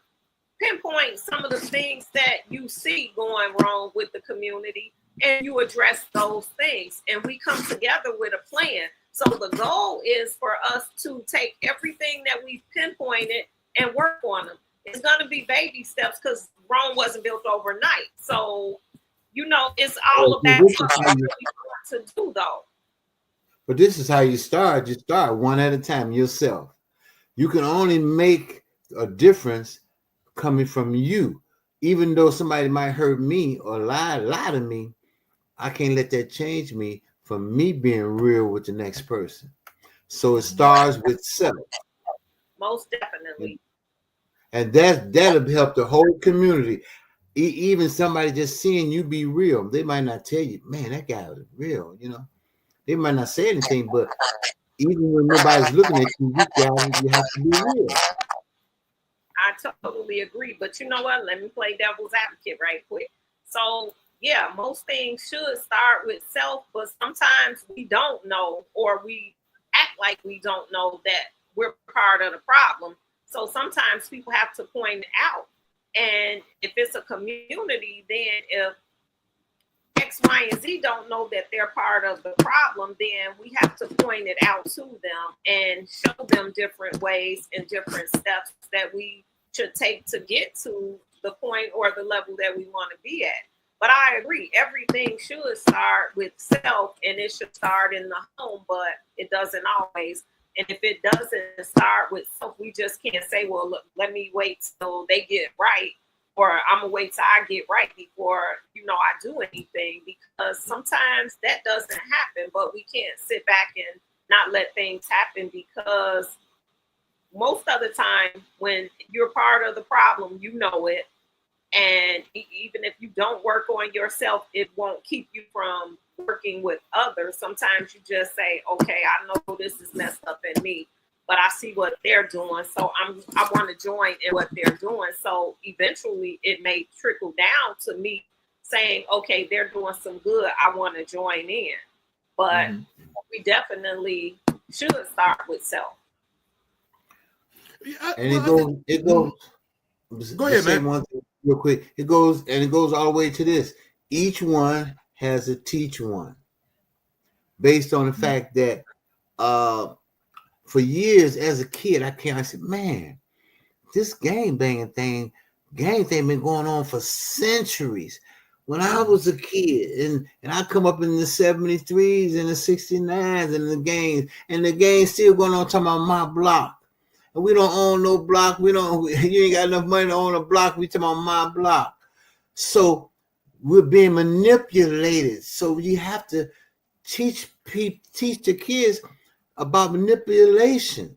pinpoint some of the things that you see going wrong with the community. and you address those things, and we come together with a plan. So the goal is for us to take everything that we've pinpointed and work on them. It's going to be baby steps because Rome wasn't built overnight. So, you know, it's all about what we really want to do, though. But this is how you start. You start one at a time yourself. You can only make a difference coming from you. Even though somebody might hurt me or lie to me, I can't let that change me from me being real with the next person. So it starts with self. Most definitely. And that'll help the whole community. Even somebody just seeing you be real, they might not tell you, man, that guy was real, you know. They might not say anything, but even when nobody's looking at you, you have to be real. I totally agree. But you know what? Let me play devil's advocate right quick. So, yeah, most things should start with self, but sometimes we don't know, or we act like we don't know that we're part of the problem. So sometimes people have to point it out. And if it's a community, then if X, Y, and Z don't know that they're part of the problem, then we have to point it out to them and show them different ways and different steps that we should take to get to the point or the level that we want to be at. But I agree, everything should start with self, and it should start in the home, but it doesn't always. And if it doesn't start with self, we just can't say, well, look, let me wait till they get right, or I'm gonna wait till I get right before, you know, I do anything, because sometimes that doesn't happen. But we can't sit back and not let things happen, because most of the time when you're part of the problem, you know it. And even if you don't work on yourself, it won't keep you from working with others. Sometimes you just say, okay, I know this is messed up in me, but I see what they're doing, so I want to join in what they're doing. So eventually it may trickle down to me saying, okay, they're doing some good, I want to join in. But we definitely should start with self. Yeah, And it goes. Go ahead, man. One thing real quick. It goes all the way to this. Each one has to teach one, based on the fact that for years as a kid, I said, man, this gang thing been going on for centuries. When I was a kid, and I come up in the 73s and the 69s and the gang still going on talking about my block. And we don't own no block. You ain't got enough money to own a block. We talking about my block. So we're being manipulated. So you have to teach the kids about manipulation.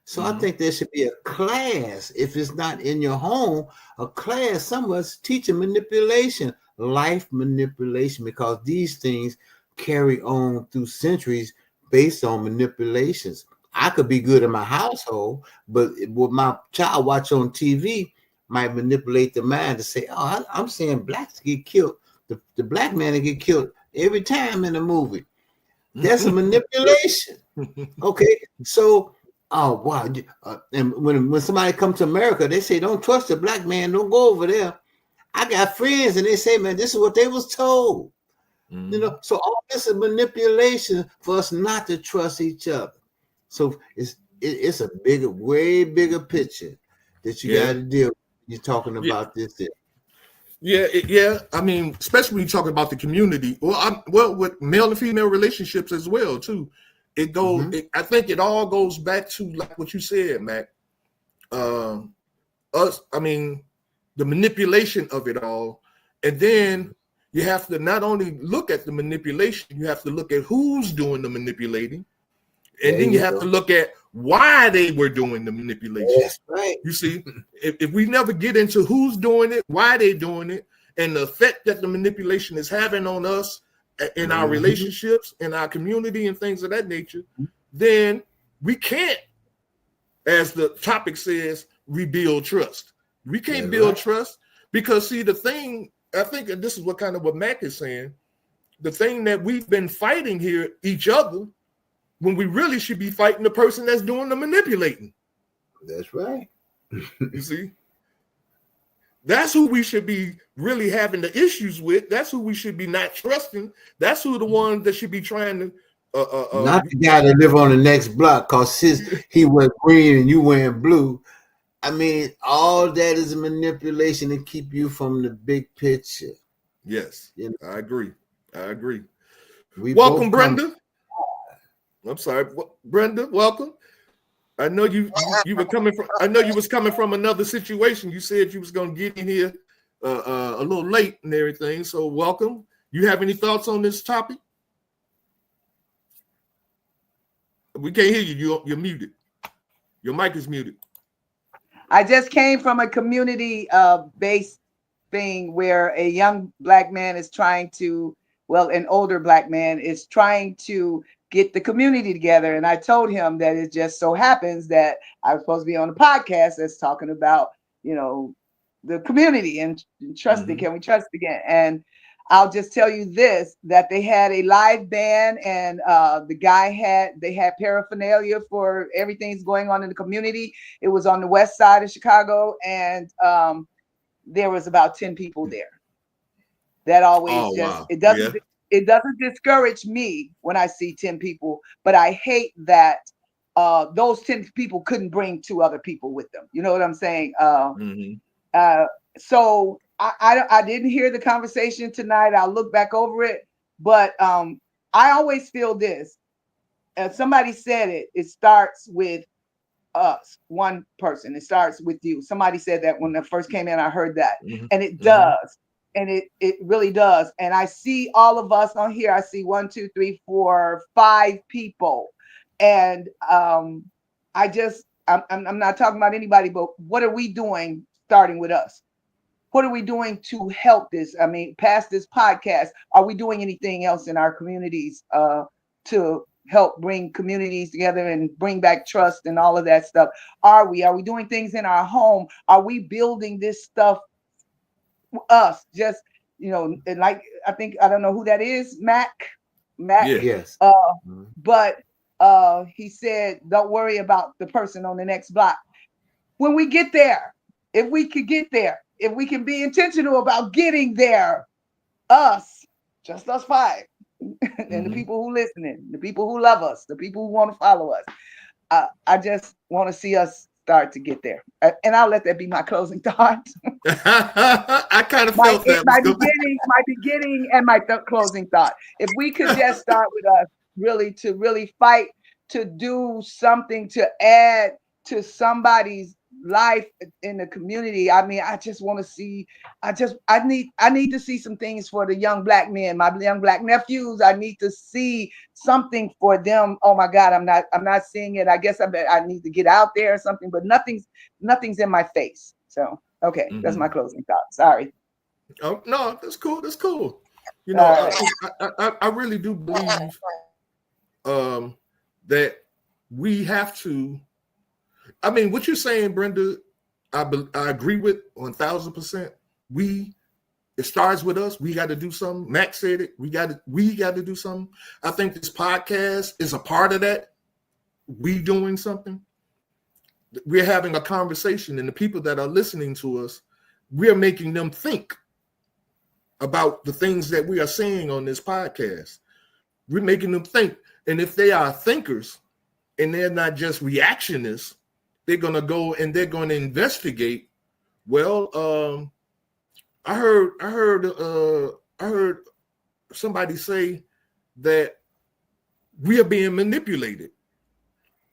So I think there should be a class, if it's not in your home, a class somewhere teaching manipulation, life manipulation, because these things carry on through centuries based on manipulations. I could be good in my household, but what my child watch on TV might manipulate the mind to say, oh, I'm seeing blacks get killed. The black man that get killed every time in the movie. That's a manipulation. Okay, so, oh, wow. And when somebody comes to America, they say, don't trust the black man. Don't go over there. I got friends, and they say, man, this is what they was told. You know, so all this is manipulation for us not to trust each other. So it's a way bigger picture that you got to deal with. You're talking about this. Yeah. I mean, especially when you're talking about the community. Well, with male and female relationships as well too. It goes. I think it all goes back to like what you said, Mac. The manipulation of it all, and then you have to not only look at the manipulation, you have to look at who's doing the manipulating. And then you have to look at why they were doing the manipulation. That's right. You see, if we never get into who's doing it, why they doing it, and the effect that the manipulation is having on us in our relationships, in our community, and things of that nature, then we can't, as the topic says, rebuild trust. We can't build trust because, see, the thing, I think, and this is what Mac is saying, the thing that we've been fighting here, each other, when we really should be fighting the person that's doing the manipulating. That's right. You see? That's who we should be really having the issues with. That's who we should be not trusting. That's who the ones that should be trying to not the guy that live on the next block, cause he went green and you went blue. I mean, all that is a manipulation to keep you from the big picture. Yes, You know? I agree. We Welcome, Brenda. I'm sorry, Brenda. Welcome. I know you were coming from. I know you was coming from another situation. You said you was gonna get in here a little late and everything. So welcome. You have any thoughts on this topic? We can't hear you. You're muted. Your mic is muted. I just came from a community based thing where a young black man is trying to, an older black man is trying to get the community together. And I told him that it just so happens that I was supposed to be on a podcast that's talking about, the community and trust it. Can we trust again? And I'll just tell you this, that they had a live band and they had paraphernalia for everything's going on in the community. It was on the west side of Chicago, and there was about 10 people there. That always it doesn't discourage me when I see 10 people, but I hate that those 10 people couldn't bring 2 other people with them. You know what I'm saying? So I didn't hear the conversation tonight. I'll look back over it, but I always feel this. Somebody said it starts with us, one person. It starts with you. Somebody said that when I first came in, I heard that, and it does. And it really does. And I see all of us on here. I see 1, 2, 3, 4, 5 people. And I'm not talking about anybody, but what are we doing starting with us? What are we doing to help this? I mean, past this podcast, are we doing anything else in our communities to help bring communities together and bring back trust and all of that stuff? Are we doing things in our home? Are we building this stuff? Us just, and like, I don't know who that is, Mac. Yes. But he said, don't worry about the person on the next block. When we get there, if we could get there, if we can be intentional about getting there, just us 5, and the people who listening, the people who love us, the people who want to follow us, I just want to see us start to get there. And I'll let that be my closing thought. I kind of felt that. My beginning and my closing thought. If we could just start with us really fight to do something to add to somebody's life in the community. I mean, I just want to see, I need to see some things for the young black men, my young black nephews. I need to see something for them. Oh my God, I'm not seeing it. I guess I need to get out there or something, but nothing's in my face. So, okay, that's my closing thought. Sorry. Oh, no, that's cool. That's cool. I really do believe that we have to. I mean, what you're saying, Brenda, I agree with 1,000%. It starts with us. We got to do something. Max said it. We got to do something. I think this podcast is a part of that. We doing something. We're having a conversation, and the people that are listening to us, we're making them think about the things that we are saying on this podcast. We're making them think. And if they are thinkers and they're not just reactionists, they're going to go and they're going to investigate. Well, I heard somebody say that we are being manipulated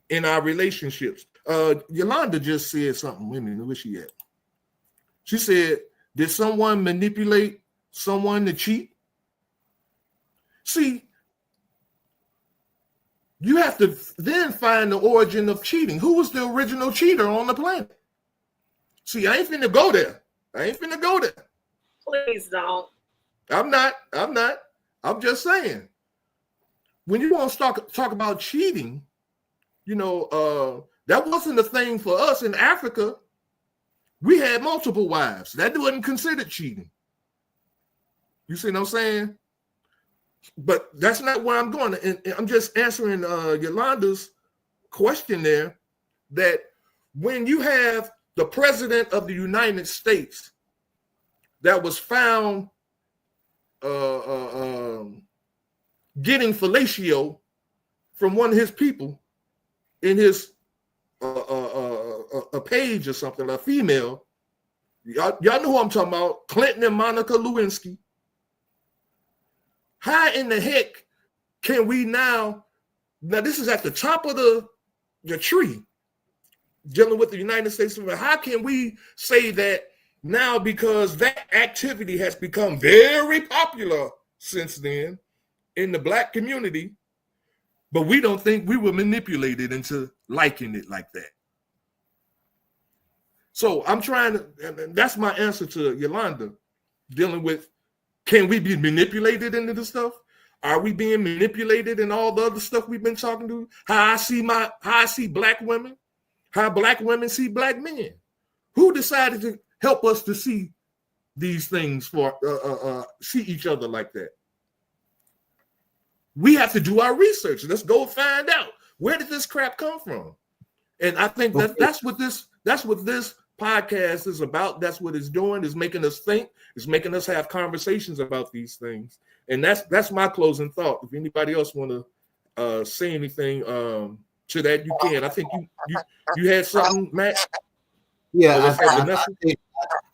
in our relationships. Yolanda just said something. Wait a minute, where's she at? She said, did someone manipulate someone to cheat? See, you have to then find the origin of cheating. Who was the original cheater on the planet? See, I ain't finna go there. Please don't. I'm not. I'm just saying. When you want to talk about cheating, that wasn't a thing for us in Africa. We had multiple wives. That wasn't considered cheating. You see what I'm saying? But that's not where I'm going. And I'm just answering Yolanda's question there, that when you have the president of the United States that was found getting fellatio from one of his people in his a page or something, a female. Y'all know who I'm talking about, Clinton and Monica Lewinsky. How in the heck can we now this is at the top of the tree, dealing with the United States of America. How can we say that now, because that activity has become very popular since then in the Black community, but we don't think we were manipulated into liking it like that? So I'm trying to, and that's my answer to Yolanda, dealing with, can we be manipulated into this stuff? Are we being manipulated in all the other stuff we've been talking to? How I see Black women, how Black women see Black men. Who decided to help us to see these things, for see each other like that? We have to do our research. Let's go find out, where did this crap come from? And I think that's what this podcast is about. That's what it's doing, is making us think, it's making us have conversations about these things. And that's my closing thought. If anybody else want to say anything to that, you can. I think you had something, Matt? Yeah,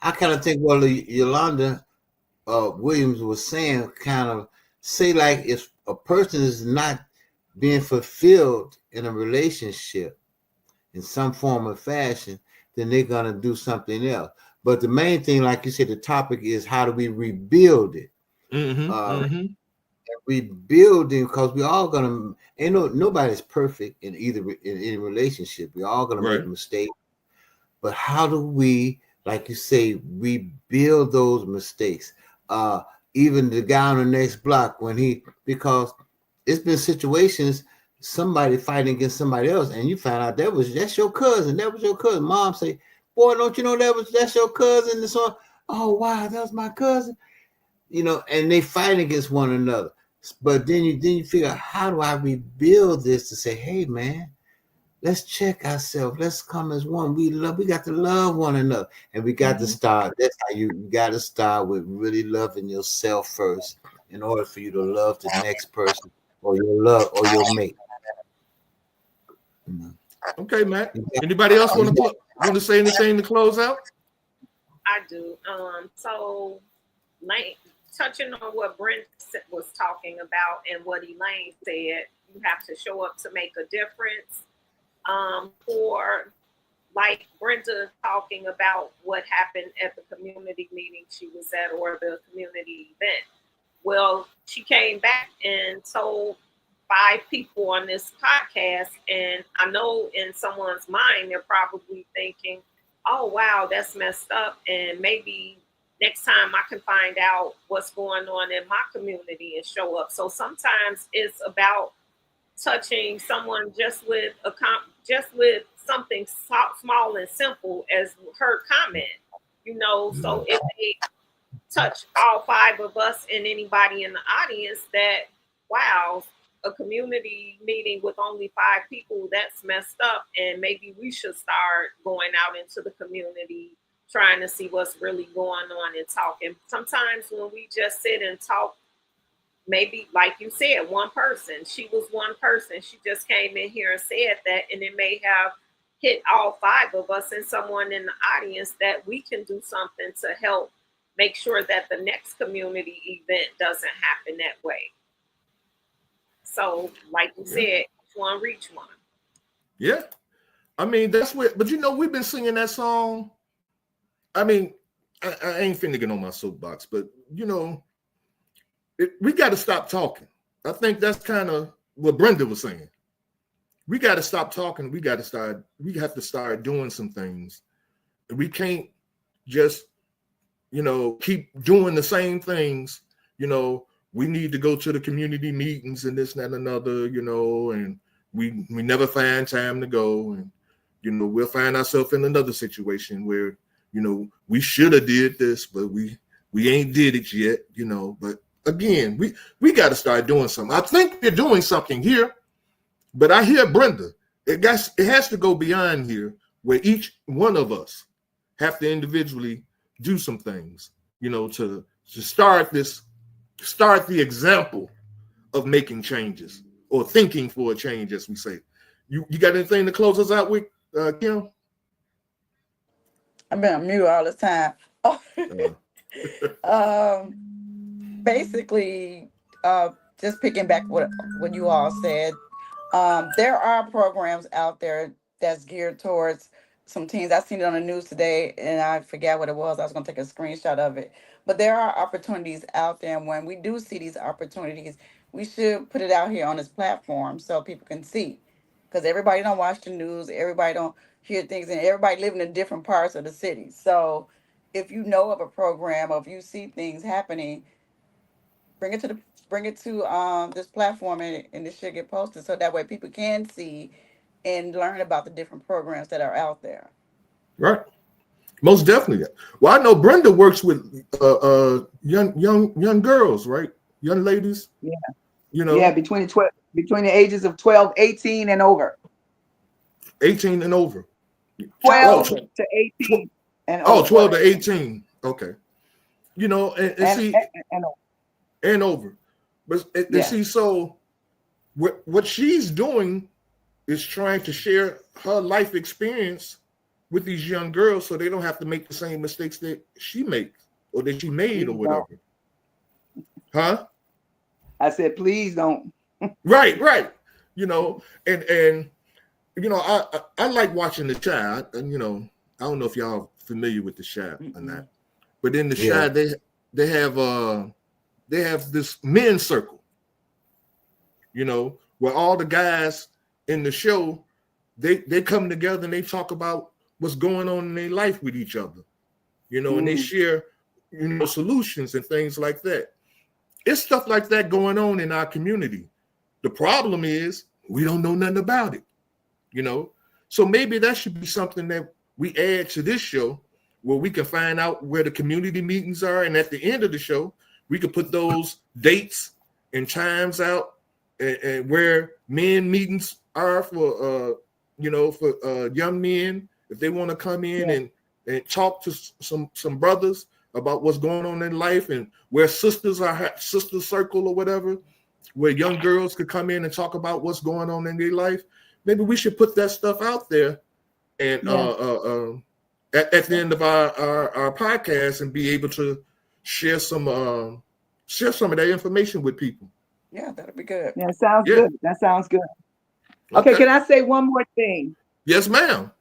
I kind of think what Yolanda Williams was saying, kind of say, like, if a person is not being fulfilled in a relationship in some form or fashion, then they're going to do something else. But the main thing, like you said, the topic is, how do we rebuild it? Rebuilding, because we all gonna, nobody's perfect in any relationship. We're all gonna make mistakes. But how do we, like you say, rebuild those mistakes? Even the guy on the next block, because it's been situations, somebody fighting against somebody else, and you find out that's your cousin. That was your cousin. Mom say, "Boy, don't you know that's your cousin?" And so, oh wow, that was my cousin. And they fight against one another. But then you figure out, how do I rebuild this to say, hey man, let's check ourselves. Let's come as one. We got to love one another. And we got to start. That's how you got to start with really loving yourself first, in order for you to love the next person, or your mate. Okay, Matt. Anybody else want to say anything to close out? I do. So, touching on what Brent was talking about and what Elaine said, you have to show up to make a difference. For, like, Brenda talking about what happened at the community meeting she was at, or the community event. Well, she came back and told 5 people on this podcast, and I know in someone's mind they're probably thinking, oh wow, that's messed up, and maybe next time I can find out what's going on in my community and show up. So sometimes it's about touching someone just with something small and simple as her comment, So if they touch all 5 of us and anybody in the audience, that, wow, a community meeting with only 5 people, that's messed up, and maybe we should start going out into the community, trying to see what's really going on and talking. Sometimes when we just sit and talk, maybe, like you said, one person, she was one person, she just came in here and said that, and it may have hit all 5 of us and someone in the audience, that we can do something to help make sure that the next community event doesn't happen that way. So, like you said, each one reach one. Yeah. I mean, that's what, but we've been singing that song. I mean, I ain't finna get on my soapbox, but we got to stop talking. I think that's kind of what Brenda was saying. We got to stop talking. We have to start doing some things. We can't just, keep doing the same things. We need to go to the community meetings and this, that, and another, and we never find time to go. And, we'll find ourselves in another situation where, we should have did this, but we ain't did it yet, but again, we got to start doing something. I think we're doing something here, but I hear Brenda. It has to go beyond here, where each one of us have to individually do some things. you know, to start the example of making changes or thinking for a change, as we say. You got anything to close us out with, Kim? I've been on mute all this time. Basically, just picking back what you all said. There are programs out there that's geared towards some teens. I seen it on the news today, and I forget what it was. I was going to take a screenshot of it. But there are opportunities out there, and when we do see these opportunities, we should put it out here on this platform so people can see. Because everybody don't watch the news, everybody don't hear things, and everybody living in different parts of the city. So if you know of a program or if you see things happening, bring it to this platform, and it should get posted so that way people can see and learn about the different programs that are out there. Right. Most definitely. Well, I know Brenda works with young girls, right? Young ladies. Yeah. You know. Yeah, between the ages of 12, 18 and over. 18 and over. 12 to 18 and over. Oh, 12 to 18. Okay. You know, and see and over. And over. But see, so what she's doing is trying to share her life experience with these young girls so they don't have to make the same mistakes that she makes or that she made or whatever. Huh? I said, please don't. Right. You know, and you know, I like watching the Chi, and you know, I don't know if y'all familiar with the Chi or not, but in the Chi they have this men's circle, you know, where all the guys in the show they come together and they talk about what's going on in their life with each other, you know, and they share, you know, solutions and things like that. It's stuff like that going on in our community. The problem is we don't know nothing about it, you know. So maybe that should be something that we add to this show where we can find out where the community meetings are. And at the end of the show, we could put those dates and times out and where men meetings are for, you know, for young men, if they want to come in and talk to some brothers about what's going on in life, and where sisters are, sister circle or whatever, where young girls could come in and talk about what's going on in their life. Maybe we should put that stuff out there and at the end of our podcast and be able to share some of that information with people. Yeah, that'd be good. Yeah, sounds good. That sounds good. Okay, can I say one more thing? Yes, ma'am.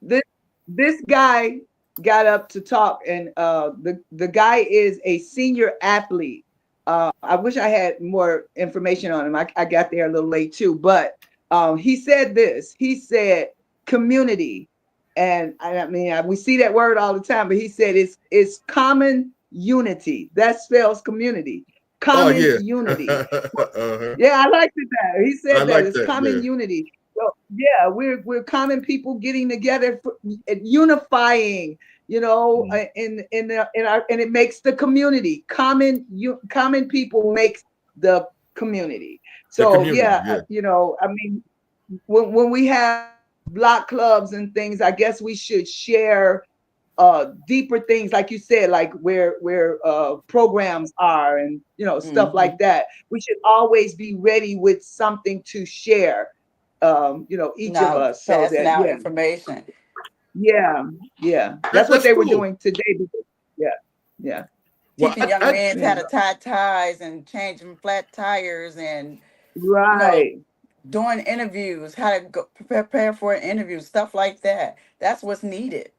This guy got up to talk, and the guy is a senior athlete. I wish I had more information on him. I got there a little late too, but he said this. He said community, and I mean we see that word all the time, but he said it's common unity. That spells community. Common unity. Yeah, I liked that. He said that it's common unity. So yeah, we're common people getting together, unifying. You know, and it makes the community. Common people makes the community. So you know, I mean, when we have block clubs and things, I guess we should share deeper things, like you said, like where programs are, and you know, stuff like that. We should always be ready with something to share. You know, each of us, so that information. Yeah. That's what they were doing today. Yeah. Teaching young men how to tie ties and changing flat tires, and right. You know, doing interviews, how to go prepare for an interview, stuff like that. That's what's needed.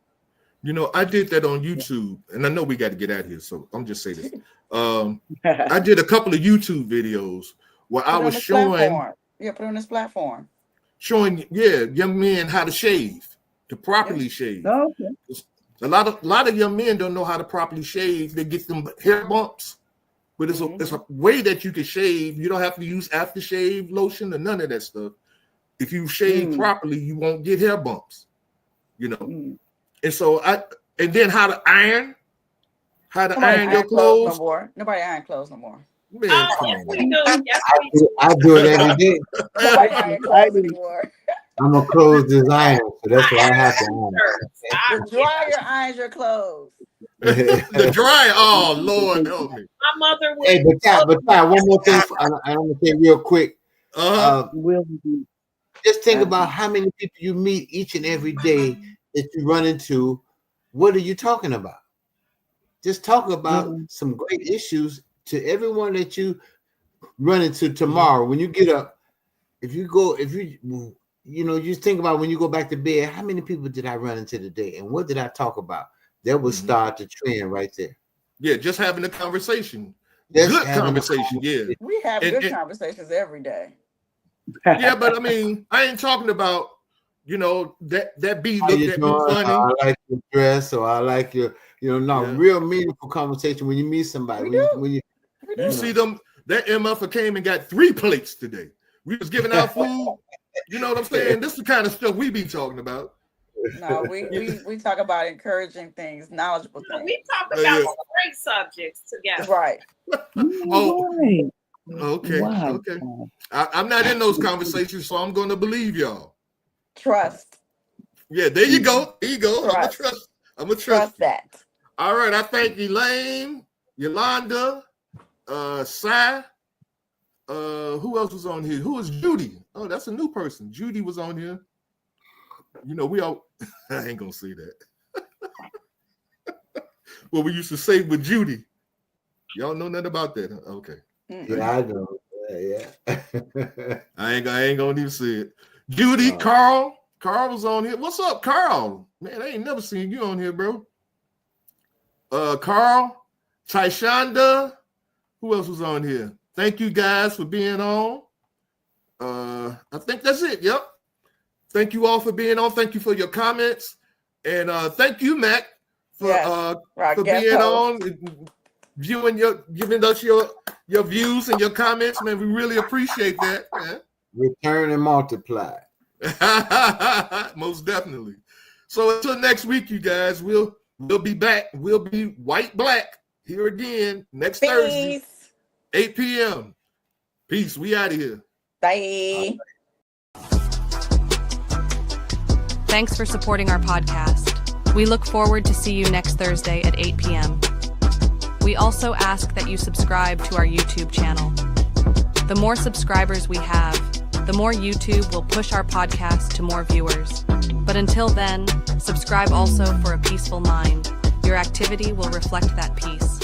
You know, I did that on YouTube, and I know we got to get out of here, so I'm just saying this. I did a couple of YouTube videos where I was showing. Put on this platform. Showing young men how to shave, to properly shave. Okay. A lot of young men don't know how to properly shave. They get them hair bumps, but it's a way that you can shave. You don't have to use aftershave lotion or none of that stuff. If you shave properly, you won't get hair bumps. You know, and so and then how to iron your clothes. No more. Nobody iron clothes no more. Man, yes, we do. Yes, we I do it every day. Nobody iron clothes anymore. I'm a clothes designer, so that's why I have to own The dryer irons your clothes. The dry. Oh Lord, help me. My mother would. Hey, but Ty, one more thing. I'm gonna say real quick. Will be. Just think about how many people you meet each and every day that you run into. What are you talking about? Just talk about some great issues to everyone that you run into tomorrow. When you get up, if you think about when you go back to bed, how many people did I run into today, and what did I talk about? That would start the trend right there. Yeah, just having a conversation. Just Good having a conversation. Yeah. We have good conversations every day. Yeah, but I mean, I ain't talking about, that be How looked you at me doing? funny. I like your dress, or I like your, real meaningful conversation when you meet somebody. You see them, that MF came and got 3 plates today. We was giving out food. You know what I'm saying? This is the kind of stuff we be talking about. No, we talk about encouraging things, knowledgeable things. We talk about great subjects together. Right. Oh, okay. Wow. Okay. I'm not in those conversations, so I'm going to believe y'all. Trust. Yeah, there you go. There you go. Trust. I'm going to trust that. All right. I thank Elaine, Yolanda, Sai. Who else was on here? Who was Judy? Oh, that's a new person. Judy was on here. We all I ain't gonna say that. What we used to say with Judy. Y'all know nothing about that, huh? Okay. Yeah, I know. Yeah. I ain't gonna even say it. Judy, Carl was on here. What's up, Carl? Man, I ain't never seen you on here, bro. Carl, Tyshonda. Who else was on here? Thank you guys for being on. I think that's it. Yep. Thank you all for being on. Thank you for your comments. And thank you, Mac, for being on, giving us your views and your comments, man. We really appreciate that, man. Return and multiply. Most definitely. So until next week, you guys, we'll be back. We'll be white black here again next Thursday, 8 p.m. Peace. We out of here. Bye. Thanks for supporting our podcast. We look forward to see you next Thursday at 8 p.m. We also ask that you subscribe to our YouTube channel. The more subscribers we have, the more YouTube will push our podcast to more viewers. But until then, subscribe also for a peaceful mind. Your activity will reflect that peace.